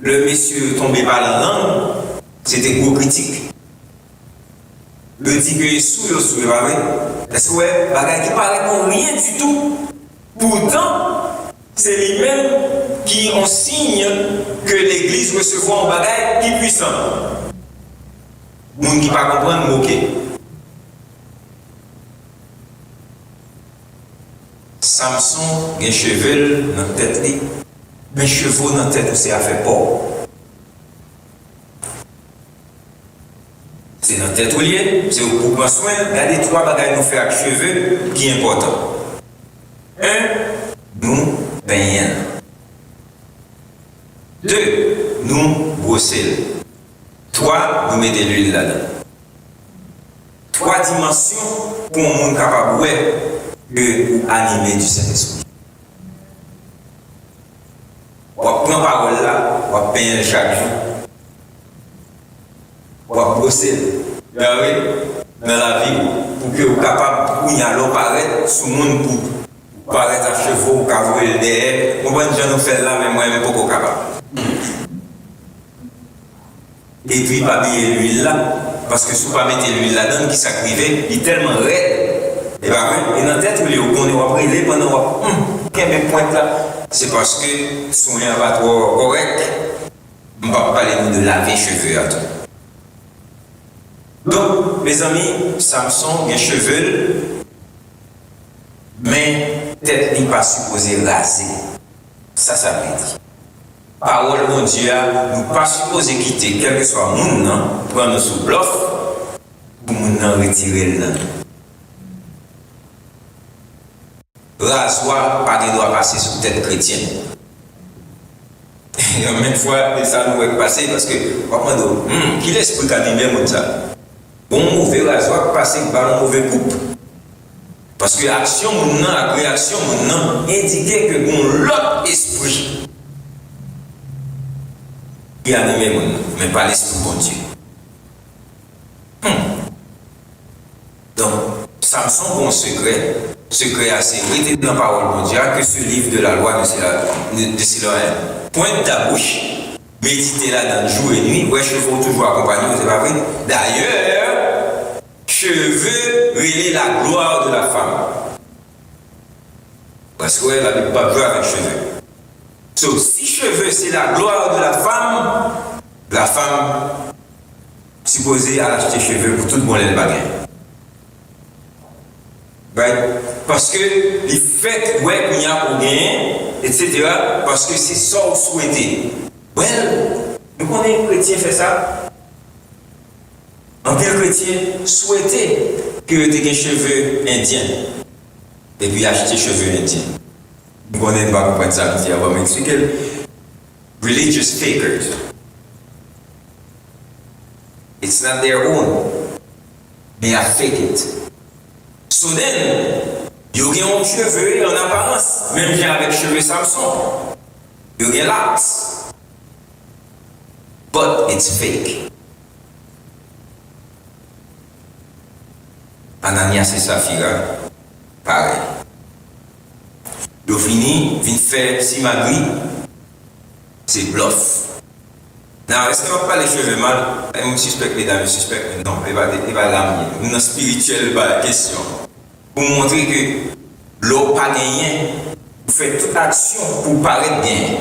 le monsieur tombé par la langue, c'était gros critique. Le dit que sous pas vrai. Est-ce que ouais, bagaille qui paraît rien du tout. Pourtant, c'est lui-même qui en signe que l'Église recevra un bagage qui est puissant. Moun qui ne pas comprendre, moquer. Samson a un cheveu dans la tête, mais chevaux dans la tête aussi a fait peur. C'est dans la tête où il est, c'est pour prendre soin. Regardez trois bagages nous faire avec cheveux qui est important. Un, nous peignons. Deux, nous brosser. Trois, nous mettons l'huile là-dedans. Trois dimensions pour un monde capable de animer du Saint-Esprit. On va prendre parole là, on va peindre chaque jour. On va brosser. Dans la vie, pour que vous soyez capable de vous paraître sous le monde pour paraître à chevaux, pour avoir le derrière. On va nous faire là, mais moi-même, pas capable. Et puis, pas bien l'huile là, parce que si vous ne mettez pas l'huile là-dedans, qui s'activait, il est tellement raide. Et dans la tête, on va brûler pendant quel point là. C'est parce que son abattoir correct, on ne va pas parler de laver les cheveux à tout. Donc, mes amis, Samson a un cheveu, mais tête n'est pas supposée raser. Ça veut dire. Parole mon Dieu, nous pas supposé quitter quel que soit le monde, prendre sous bluff, pour nous retirer le nom. Rasoir, pas de droit passer sur tête chrétienne. Et en même fois, ça nous va passer parce que, qui l'esprit qui anime comme ça? Bon mauvais rasoir passer par un mauvais coupe. Parce que l'action, la réaction, indiquait que bon l'autre esprit qui anime mais pas l'esprit bon Dieu. Donc, Samson, bon secret assez oui, dans la parole de Dieu, que ce livre de la loi de Siloël. Pointe ta bouche, méditez là dans le jour et nuit, ouais, cheveux toujours accompagnés, c'est pas vrai. D'ailleurs, cheveux révèlent la gloire de la femme. Parce que ouais, la Bible pas jouer avec cheveux. So, si cheveux c'est la gloire de la femme supposée à acheter cheveux pour tout le monde le bagage. Right? Parce que les faits ouais qu'il y a pour gagner, etc. Parce que c'est ça que vous souhaitez. Well, nous connaissons un chrétien fait ça. Un tel chrétien souhaitait que tu aies des cheveux indiens et puis acheter cheveux indiens. Nous connaissons pas comprendre ça, je vais m'expliquer. Religious fakers. It's not their own. They are fake it. So then, il y a un cheveu en apparence, même bien avec cheveux Samson. Il y a l'axe. But it's fake. Ananias et Saphira, pareil. Ils fini, viennent faire Simagri, c'est bluff. Non, est-ce qu'on va pas les cheveux mal? Je suspecte, mesdames, je suspecte. Non, il va l'amener. Une spirituelle question. pour montrer que l'eau pas gagné, vous faites toute action pour paraître bien.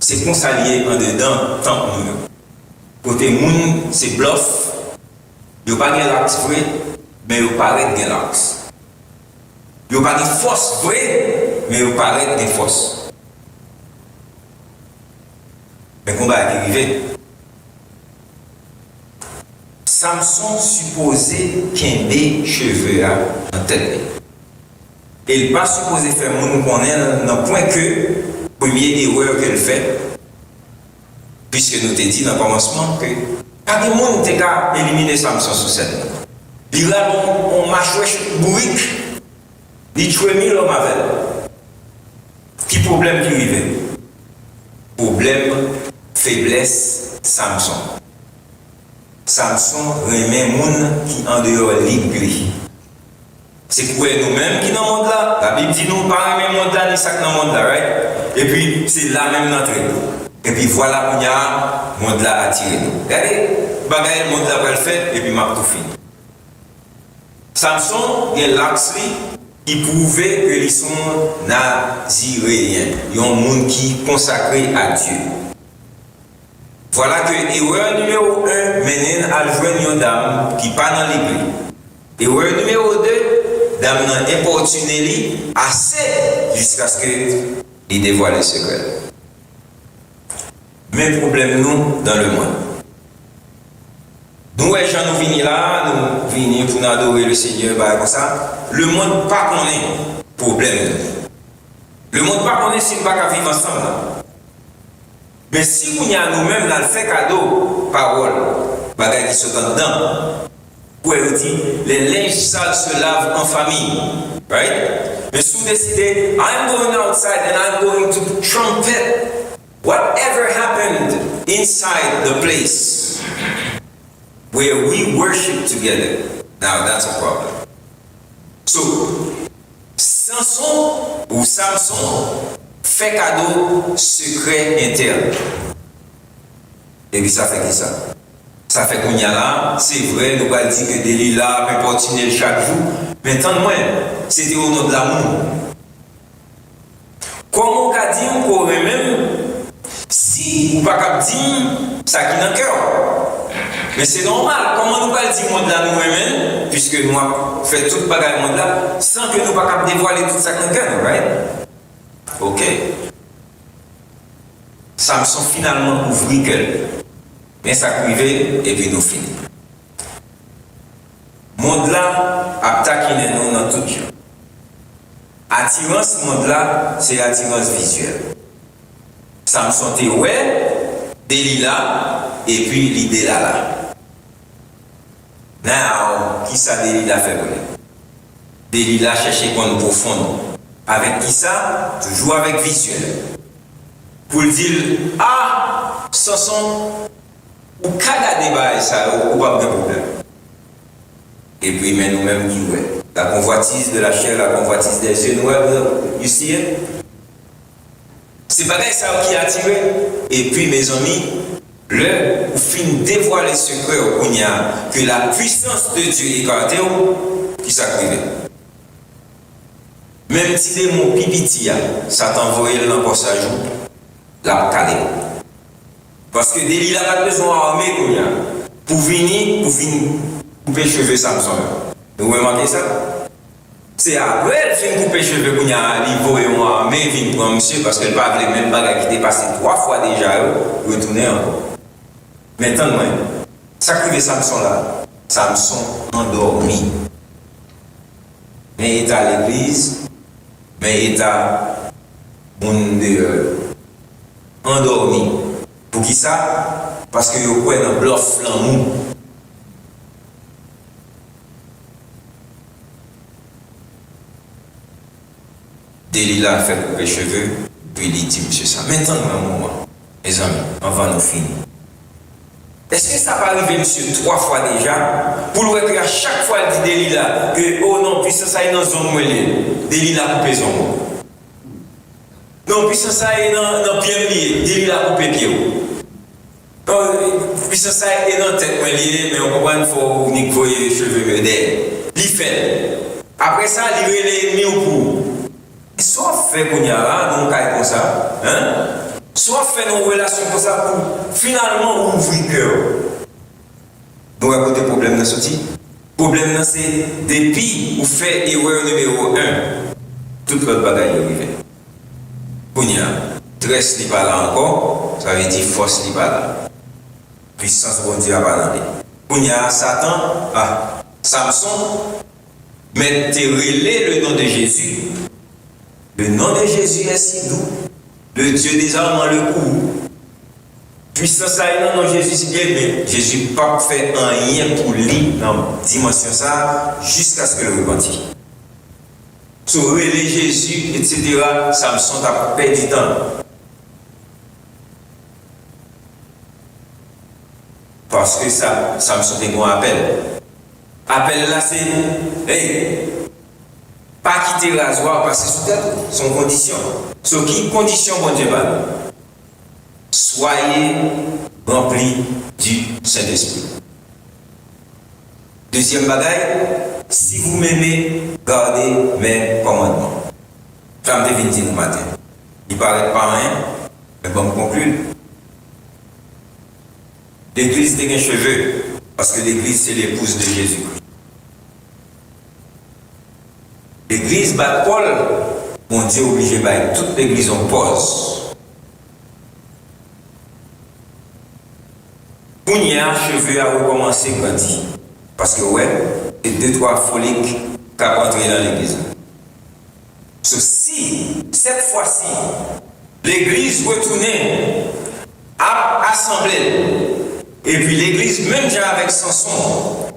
C'est qu'on s'allie en dedans, tant que nous. Côté moun, c'est bluff. Il n'y a pas de l'axe vrai, mais il paraît de l'axe. Il n'y a pas de force vrai, mais il paraît de force. Mais combat est arrivé. Samson supposé qu'il ait cheveux en tête. Et il n'est pas supposé faire mon connaître dans le point que, première erreur qu'elle fait, puisque nous t'ai dit dans le commencement que pas de monde qui a éliminé Samson sur scène. Il a un machouche bourrique, il tue 1000 hommes avec. Qui problème qui arrive? Problème, faiblesse, Samson. Samson remet moun qui en dehors libre. C'est quoi nous-mêmes qui dans le monde là? La Bible dit nous pas remet monde là ni ça dans le monde là, right? Et puis c'est là même l'entrée. Et puis voilà où il y a le monde là attiré nous. Regardez, bagaille le monde là va le faire et puis m'a tout fini. Samson, il y a l'axe qui prouvait que ils sont naziréens. Ils ont un monde qui est consacré à Dieu. Voilà que erreur numéro 1 mène à joindre une dame qui n'est pas dans l'église. Erreur numéro 2, dame n'a importuné assez jusqu'à ce qu'il dévoile le secret. Même problème nous dans le monde. Nous, les gens, nous venons là, nous venons pour nous adorer le Seigneur, comme ça. Le monde pas connaît problème. Le monde pas connaît si nous ne pouvons pas vivre ensemble. Mais si nous avons nous-mêmes là, le fait cadeau, parole, bagaille qui sont dedans, pour dire, les linges sales se lavent en famille. Right? Mais si vous décidez, I'm going outside and I'm going to trumpet whatever happened inside the place where we worship together. Now that's a problem. So, Samson fait cadeau secret interne. Et puis ça fait qui ça? Ça fait qu'on y a là, c'est vrai, nous allons dire que Delilah peut continuer chaque jour. Mais tant de moins, c'était au nom de l'amour. Comment on a dit qu'on aurait même, si ou pas qu'à dire, ça qui est dans le cœur. Mais c'est normal, comment nous allons dire monde là nous-mêmes, puisque nous faisons tout le bagage monde là, sans que nous ne pas dévoiler tout ça qui est dans le cœur, right? Ok. Samson finalement ouvrit qu'elle. Mais ça privé et puis nous finissons. Monde là, attaqué nous dans tout genre. Attirance, monde là, c'est attirance visuelle. Samson était ouais, Delilah, et puis l'idée là. Now, qui ça Delilah fait brûler? Delilah cherchait qu'on profonde. Avec qui ça? Toujours avec visuel. Pour dire, ah, Samson, ou kada débat ça, ou pas de problème. Et puis, mais nous-mêmes qui ouais. La convoitise de la chair, la convoitise des yeux, nous, you see it? C'est pas ça qui a attiré. Et puis, mes amis, le fin dévoiler ce secret au que la puissance de Dieu est écartée, qui s'active. Même si les mots pipitia, ça t'envoie dans sa joue, la calé. Parce que Delilah a besoin d'armée pour venir couper les cheveux Samson. Vous remarquez ça? C'est après elle fait couper les cheveux pour aller voir une armée, venir pour un monsieur, parce qu'elle parle les mêmes bagages qui étaient passées 3 fois déjà, retourner encore. Maintenant, ça qui fait Samson là, Samson endormi. Mais il est à l'église, mais il est à endormi. Pour qui ça? Parce que vous pouvez un bluff flamou. Delilah fait couper les cheveux, puis il dit monsieur ça. Maintenant, un moment, mes amis, on va nous finir. Est-ce que ça va arriver, monsieur, 3 fois déjà, pour le voir à chaque fois il dit Delilah que, oh non, puissance ça est dans zone moellée, Delilah coupe son mot. Non, puissance ça est dans pied lié, Delilah coupe pied. Puissance ça est dans tête moellée, mais on comprend qu'il faut unique les cheveux d'elle. Il fait. Après ça, il est l'ennemi au bout. Soit fait qu'on y a là, donc comme ça, hein? Soit fait nos relations comme ça pour finalement ouvrir le cœur. Donc, à côté problème dans ce type, problème c'est depuis vous faites erreur numéro 1, toute votre bagaille est arrivée. Qu'on y a, stress n'est pas là encore, ça veut dire force n'est pas là. Puissance bon Dieu n'a pas là. Qu'on y a Satan, Samson, mettez relais le nom de Jésus. Le nom de Jésus est si doux. Le Dieu des armes le cou. Puissance à non, Jésus c'est bien, mais Jésus n'a pas fait un rien pour lui dans la dimension ça jusqu'à ce que le repentit. Sauver les Jésus, etc., Samson a perdu du temps. Parce que ça, Samson fait un appel. Appel là, c'est hey, pas quitter la rasoir, passer sous tête, son condition. Sur qui condition, bon Dieu, soyez remplis du Saint-Esprit. Deuxième bagaille, si vous m'aimez, gardez mes commandements. Femme de 20 au matin. Il paraît pas rien, mais bon, conclure. L'église n'est qu'un cheveu, parce que l'église, c'est l'épouse de Jésus-Christ. L'église bat Paul, mon Dieu obligé de toute l'église en pause. Pougnard, cheveux a recommencé grandir. Parce que, ouais, et 2-3 foliques qui ont entré dans l'église. Si, cette fois-ci, l'église retournait à assembler, et puis l'église, même déjà avec Samson,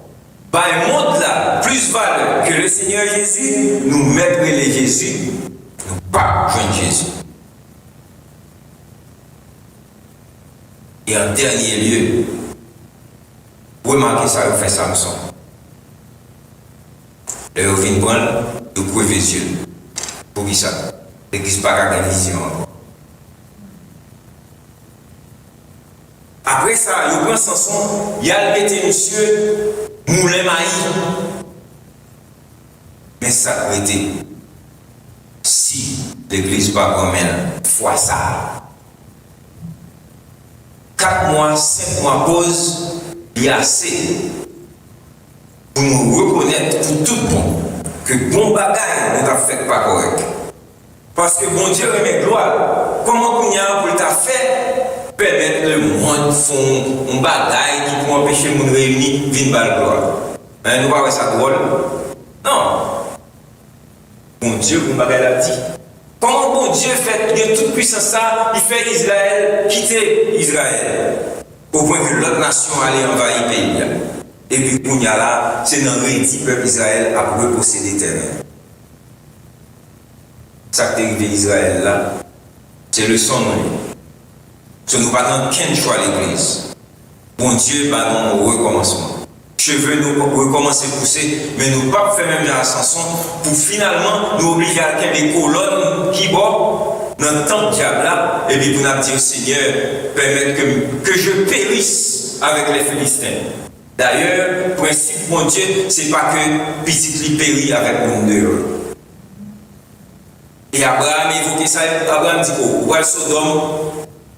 un monde là, plus valeur que le Seigneur Jésus, nous mettre les Jésus, nous pas joindre Jésus. Et en dernier lieu, remarquez ça, vous fait Samson. Et vous venez prendre, vous couvrez les yeux. Pour qui ça? L'église pas qu'à la vision encore. Après ça, il prend Samson, il a le monsieur moulin maïs. Mais ça a été, si l'église pas romaine, fois ça. 4 mois, 5 mois pause, il y a assez pour nous reconnaître pour tout bon que bon bagaille ne t'a fait pas correct. Parce que bon Dieu remet gloire. Comment qu'on y a pour t'a fait permettre le monde font un bagaille qui peut empêcher de nous réunir d'une balle gloire. Hein, nous pas ça drôle. Non. Bon Dieu, vous m'avez dit. Comment bon Dieu fait que toute puissance ça, il fait Israël quitter Israël au point que l'autre nation allait envahir le pays. Et puis pour y a là, c'est dans le rédit peuple Israël à reposséder terrain. Ça qui est arrivé Israël là, c'est le son de lui. Ce nous pas dans qu'un choix l'église. Bon Dieu, non au recommencement. Cheveux nous recommencer à pousser, mais nous pas faire même la Samson pour finalement nous obliger à faire des colonnes qui vont dans le temps diable là, et puis pour nous dire Seigneur, permettre que je périsse avec les Philistins. D'ailleurs, le principe mon Dieu, c'est pas que petit li périt avec le monde dehors. Et Abraham évoquait ça, Abraham dit oh, où est Sodome,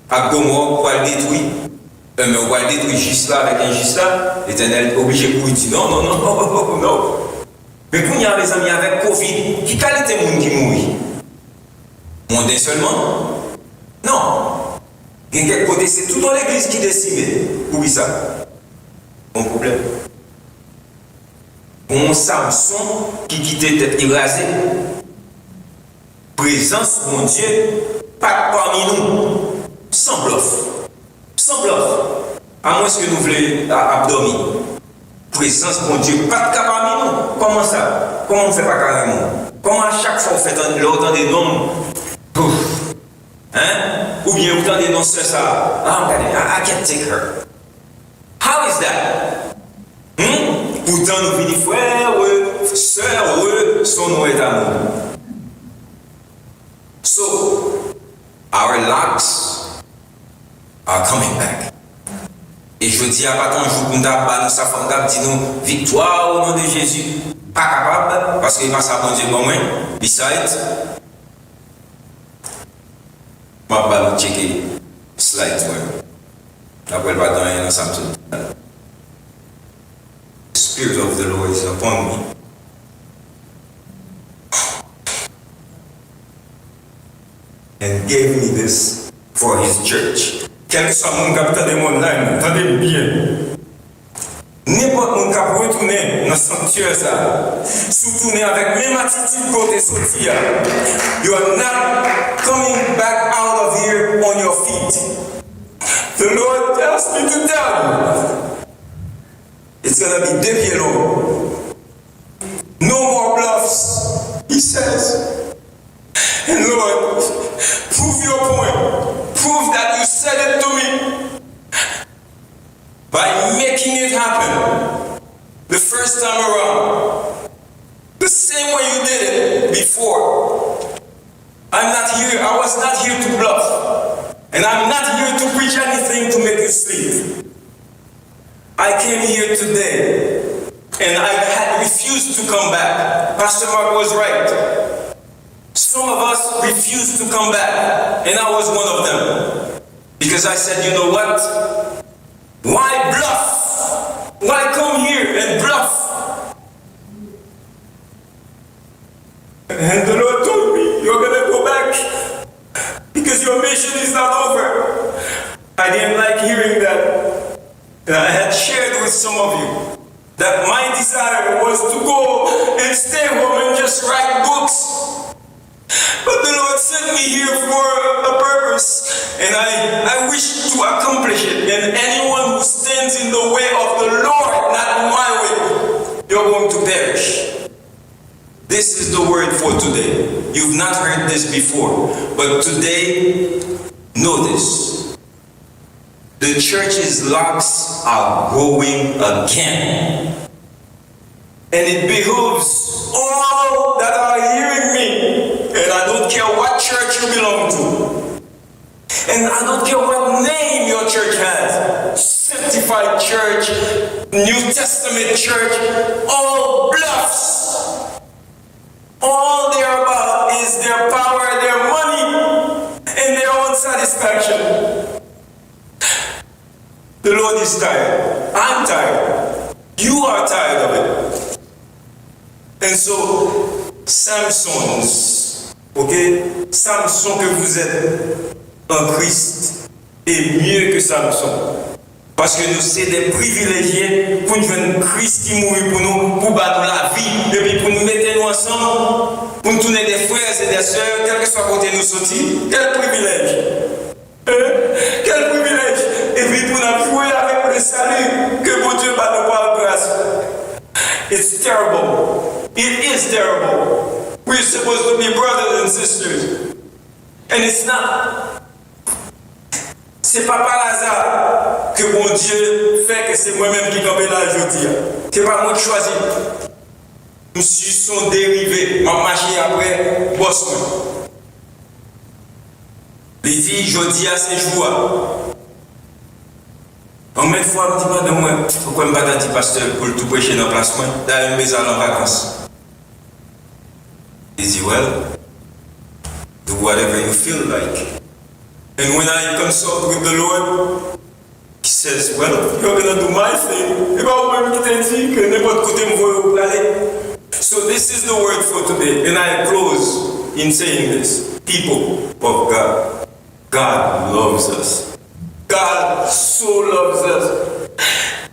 à Gomorrhe, où est détruit. Mais on va le détruire juste là avec un juste là, l'Éternel est obligé pour lui dire non. Mais quand il y a les amis avec Covid, qui qualité de monde qui mourit? Mondain seulement? Non. Il y a quelque côté, c'est tout dans l'église qui décide. Pour ça? Bon problème. Bon Samson qui quittait tête écrasée. Présence, mon Dieu, pas parmi nous. Sans bluff. Sans bluff. À moins que nous voulons abdominer. Présence, mon Dieu, pas de cas parmi nous. Comment ça? Comment on ne fait pas carrément? Comment à chaque fois on fait autant des noms? Hein? Ou bien autant des noms sur ça? I can't take her. How is that? Pourtant nous venons frères, sœurs, son nom est amour. So, our locks are coming back. Et je dis à pas tant jour qu'on a nous sa femme dit nous victoire au nom de Jésus. pas capable, parce qu'il passe à bon Dieu pour moi. Besides, je vais checker slides. Après, je vais dans un ensemble. The Spirit of the Lord is upon me. And gave me this for his church. Quel que soit mon capital de mon âme, entendez bien. N'importe mon cap retourner dans le sanctuaire, retourner avec même attitude côté sorti. You are not coming back out of here on your feet. The Lord tells me to tell you, it's going to be deux pieds long. No more bluffs, he says. And Lord, prove your point. Prove that you said it to me by making it happen the first time around. The same way you did it before. I'm not here, I was not here to bluff. And I'm not here to preach anything to make you sleep. I came here today and I had refused to come back. Pastor Mark was right. Some of us refused to come back, and I was one of them. Because I said, you know what? Why bluff? Why come here and bluff? And the Lord told me, you're going to go back because your mission is not over. I didn't like hearing that. And I had shared with some of you that my desire was to go and stay home and just write books. But the Lord sent me here for a purpose, and I wish to accomplish it. And anyone who stands in the way of the Lord, not my way, you're going to perish. This is the word for today. You've not heard this before, but today, know this. The church's locks are going again. And it behooves all that are hearing me, and I don't care what church you belong to, and I don't care what name your church has, Sanctified Church, New Testament Church, all bluffs. All they're about is their power, their money, and their own satisfaction. The Lord is tired. I'm tired. You are tired of it. And so, Samsons, ok? Samson que vous êtes en Christ est mieux que Samson. Parce que nous sommes des privilégiés pour nous jouer Christ qui mourit pour nous, pour battre la vie, et puis pour nous mettre nous ensemble, pour nous tourner des frères et des sœurs, quel que soit côté nous sortir. Quel privilège! Quel privilège! Et puis pour nous jouer avec le salut que bon Dieu va nous par grâce. It's terrible. It is terrible. We're supposed to be brothers and sisters. And it's not. C'est pas par hasard que bon Dieu fait que c'est moi-même qui campe là aujourd'hui. C'est pas moi qui choisis. Je suis son dérivé. Je marche après boss. Il dit, je dis à ces jours. En même fois, je me dis, moi, pourquoi je ne pas dire pasteur pour tout prêcher dans le placement, d'aller me mettre en vacances. Il dit, well, do whatever you feel like. And when I consult with the Lord, he says, well, you're going to do my thing. So this is the word for today. And I close in saying this. People of God, God loves us. God so loves us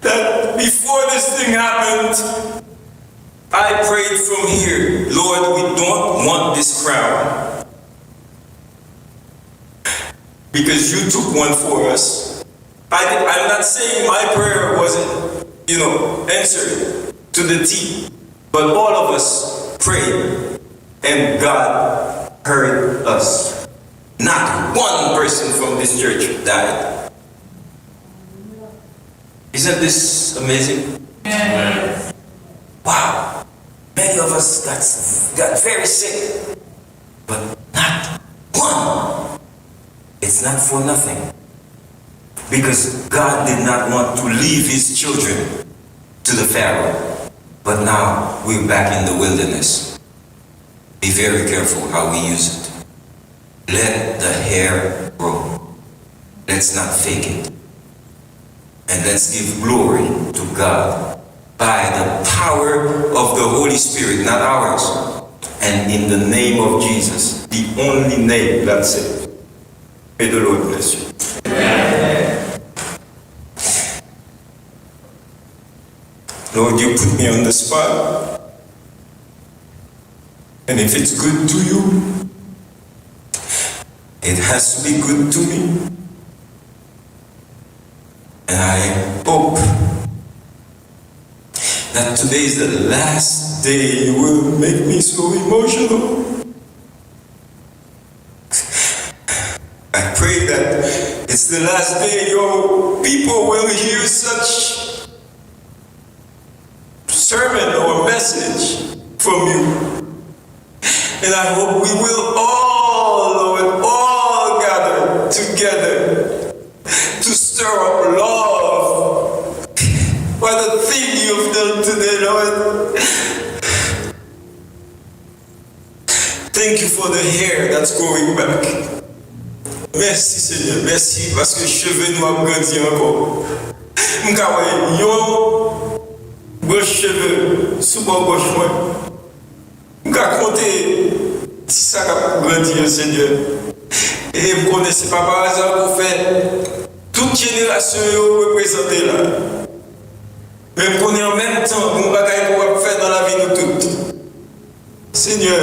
that before this thing happened, I prayed from here, Lord, we don't want this crown. Because you took one for us. I'm not saying my prayer wasn't, answered to the T. But all of us prayed, and God heard us. Not one person from this church died. Isn't this amazing? Yes. Wow. Many of us got very sick. But not one. It's not for nothing. Because God did not want to leave his children to the Pharaoh. But now we're back in the wilderness. Be very careful how we use it. Let the hair grow. Let's not fake it. And let's give glory to God by the power of the Holy Spirit, not ours. And in the name of Jesus, the only name that saves. May the Lord bless you. Lord, you put me on the spot. And if it's good to you, it has to be good to me. And I hope that today is the last day you will make me so emotional. I pray that it's the last day your people will hear such sermon or message from you. And I hope we will all gather together to stir up love by the thing you've done today, Lord. Thank you for the hair that's growing back. Merci Seigneur, merci parce que cheveux nous ont grandi encore. M'kawe yon gros cheveux sous mon gauche moi. M'ka compter si ça a grandi Seigneur. Et vous connaissez pas par hasard pour faire toute génération représentée là. Mais vous connaissez en même temps mon bagaille qu'on va faire dans la vie de toutes. Seigneur,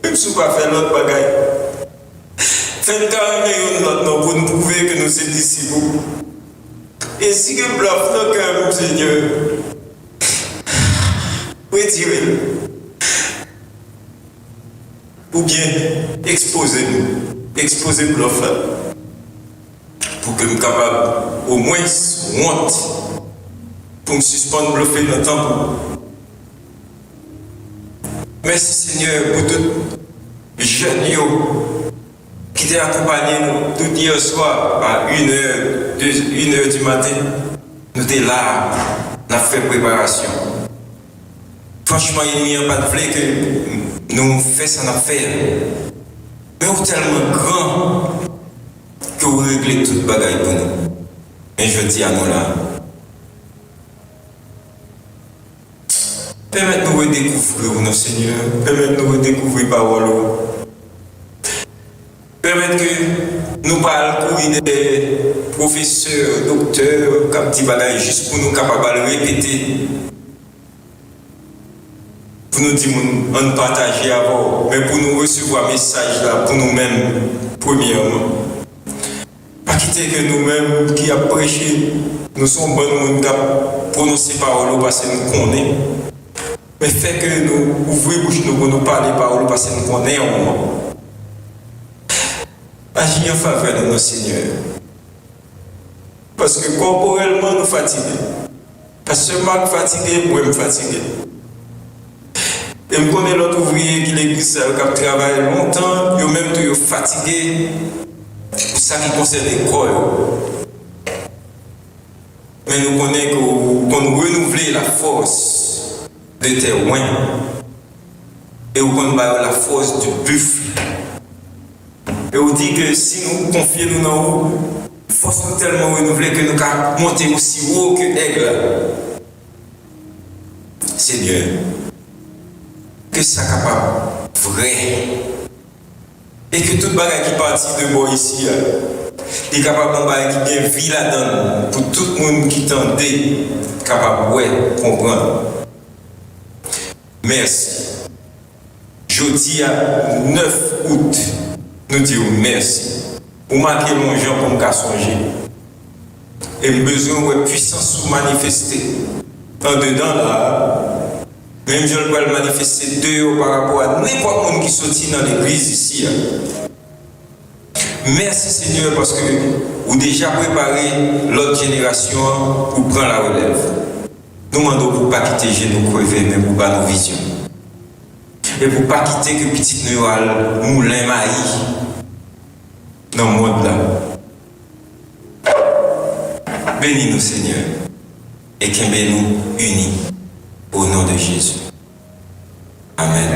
même si vous ne pas faire l'autre bagaille. Faites carrément l'autre nom pour nous prouver que nous sommes disciples. Et si que bluff nos cœurs, Seigneur, retirez-le. Ou bien exposez-nous. Exposez bluff là. Pour que nous soyons capables, au moins, honte, pour nous suspendre, bluffer dans le temps. Merci Seigneur pour tous les jeunes qui t'ont accompagné nous tout hier soir à 1h du matin. Nous étions là, nous avons fait préparation. Franchement, il n'y a pas de blé que nous faisons ça affaire. Mais vous êtes tellement grand que vous réglez toute bagaille pour nous. Et je dis à nous là, permettez-nous de redécouvrir nos Seigneur, permettez-nous de redécouvrir la parole. Permettez que nous parlons courir des professeurs, docteurs, comme petit bagaille, juste pour nous capables de répéter. Pour nous dire, on partager avant, mais pour nous recevoir un message là, pour nous-mêmes, premièrement. Pas quitter que nous-mêmes qui avons prêché, nous sommes bons gens qui prononcer parole parce que nous connaissons. Mais fait que nous ouvrons bouche nous pour nous parler parole parce que nous connaissons. Agis en faveur de nos seigneurs. Parce que corporellement nous fatiguons. Parce que Marc fatigué, moi me fatigué. Et je connais l'autre ouvrier qui l'église qui a travaillé longtemps, ils même tout fatigué pour ça qui concerne l'école. Mais nous connaissons qu'on renouveler la force de terroir et qu'on a la force du buffle. Et on dit que si nous confions dans nous, force nous tellement renouvelée que nous pouvons monter aussi haut que l'aigle. Seigneur, que ça capable vrai. Et que toute bagarre qui partit de moi ici, est capable de bagarre qui bien vie là-dedans, pour tout le monde qui tendait, capable de comprendre. Merci. Jeudi à 9 août, nous disons merci. Pour marquer mon genre pour me songer. Et besoin de puissance manifester. En dedans là, même je vais le manifester dehors par rapport à n'importe qui sortit dans l'église ici. Merci Seigneur parce que vous déjà préparé l'autre génération pour prendre la relève. Nous demandons pour ne pas quitter genoux crevés, mais pour pas nos visions. Et pour ne pas quitter que petite neural moulin maïs dans le monde là. Bénis-nous Seigneur et qu'aimez-nous unis. Au nom de Jésus. Amen.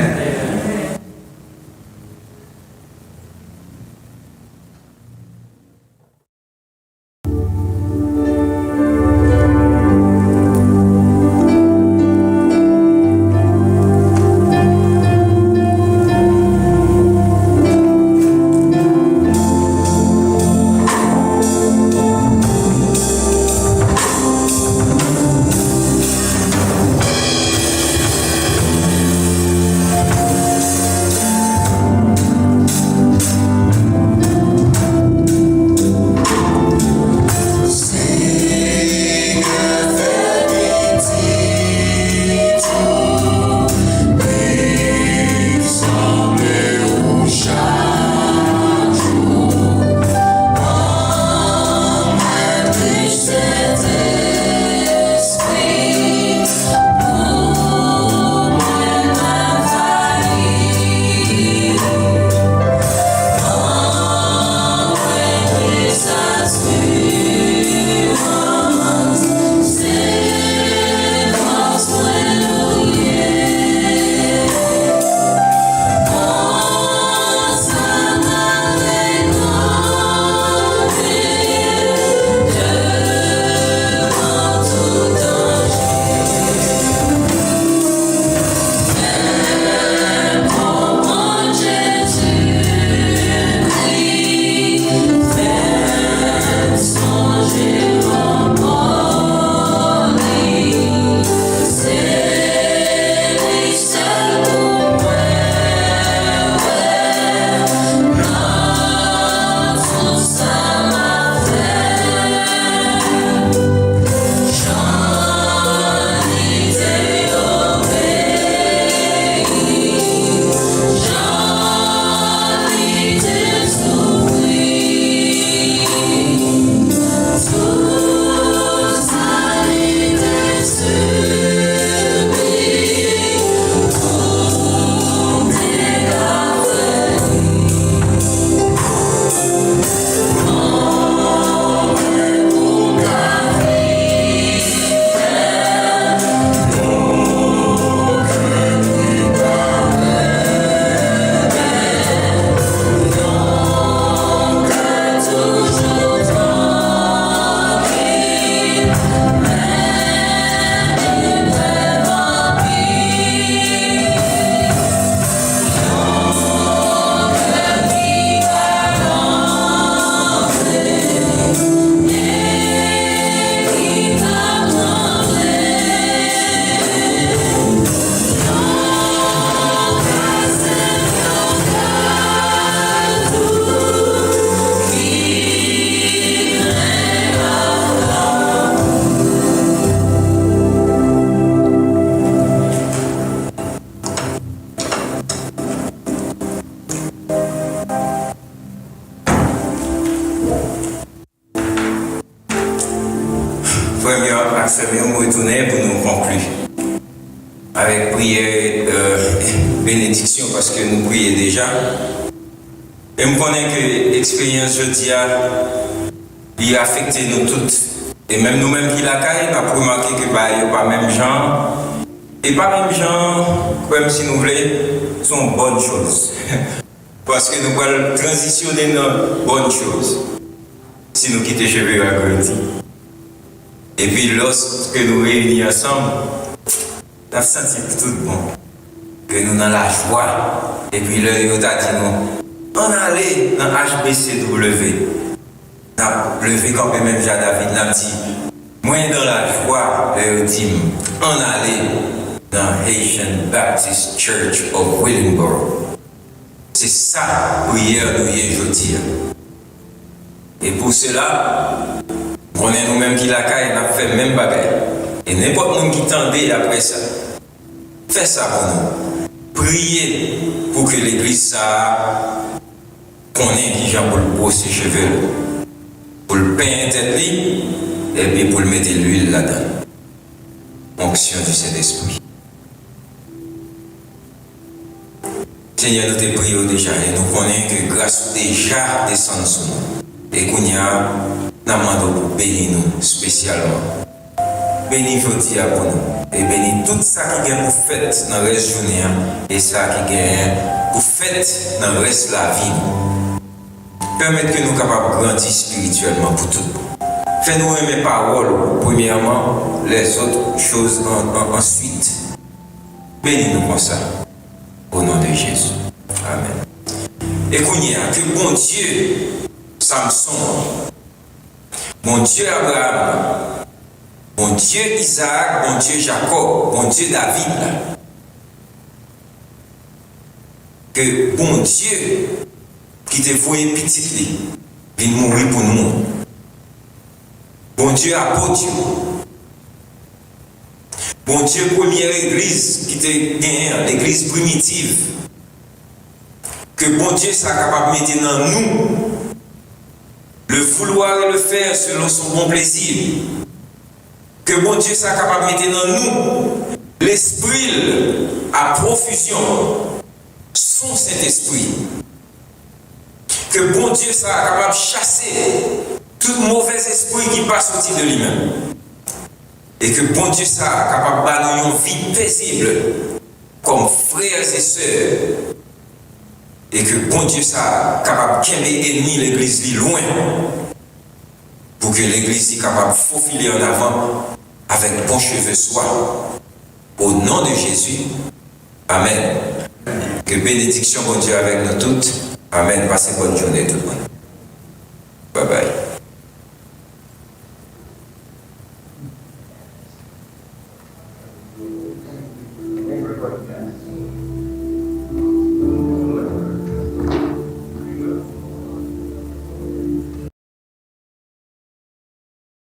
Première accès, nous retourner pour nous conclure. Avec prière, bénédiction, parce que nous prions déjà. Et je connais que l'expérience jeudi a affecté nous toutes. Et même nous-mêmes qui la caille, nous avons remarqué que n'y a pas même gens. Et pas même gens, comme si nous voulons, sont bonnes choses. Parce que nous allons transitionner dans bonnes choses. Si nous quittons cheveux à Grandi. Et puis lorsque nous réunissons ensemble, nous avons senti tout bon. Que nous avons la joie. Et puis là, nous avons dit nous, on allait dans HBCW. Nous avons levé quand même Jean-David, nous avons dit, moi dans la joie, nous avons dit, on allait dans Haitian Baptist Church of Willingboro. C'est ça, prière nous y aujourd'hui. Et pour cela, on est nous-mêmes qui la caille, on a fait le même bagage. Et n'importe qui qui tendait après ça, fais ça pour nous. Priez pour que l'église ça connaisse qui gens pour le brosser ses cheveux, pour le peindre tête et puis pour le mettre l'huile là-dedans. Onction du Saint-Esprit. Seigneur, nous te prions déjà et nous connaissons que grâce déjà descend sur nous. Et qu'on y a, nous demandons pour bénir nous spécialement. béni aujourd'hui pour nous. Et béni tout ça qui est pour fête dans le reste de la journée. Et ça qui est pour fête dans le reste de la vie. Permettre que nous soyons capables de grandir spirituellement pour tout. Fais-nous aimer paroles, premièrement, les autres choses ensuite. Bénis-nous comme ça. Au nom de Jésus. Amen. Et que bon Dieu, Samson, mon Dieu Abraham, mon Dieu Isaac, mon Dieu Jacob, mon Dieu David, que bon Dieu qui te voyait petit, vient mourir pour nous. Bon Dieu apôtre, bon Dieu première église qui te gagne, l'église primitive, que bon Dieu soit capable de mettre dans nous le vouloir et le faire selon son bon plaisir. Que bon Dieu soit capable de mettre dans nous l'esprit à profusion, son Saint-Esprit. Que bon Dieu soit capable de chasser tout mauvais esprit qui passe au-dessus de lui-même. Et que bon Dieu soit capable de balayer une vie paisible comme frères et sœurs. Et que bon Dieu soit capable de qu'aimer ennemi l'église loin pour que l'église soit capable de faufiler en avant avec bon cheveu soie. Au nom de Jésus. Amen. Que bénédiction bon Dieu avec nous toutes. Amen. Passez bonne journée tout le monde. Bye bye. Podcast.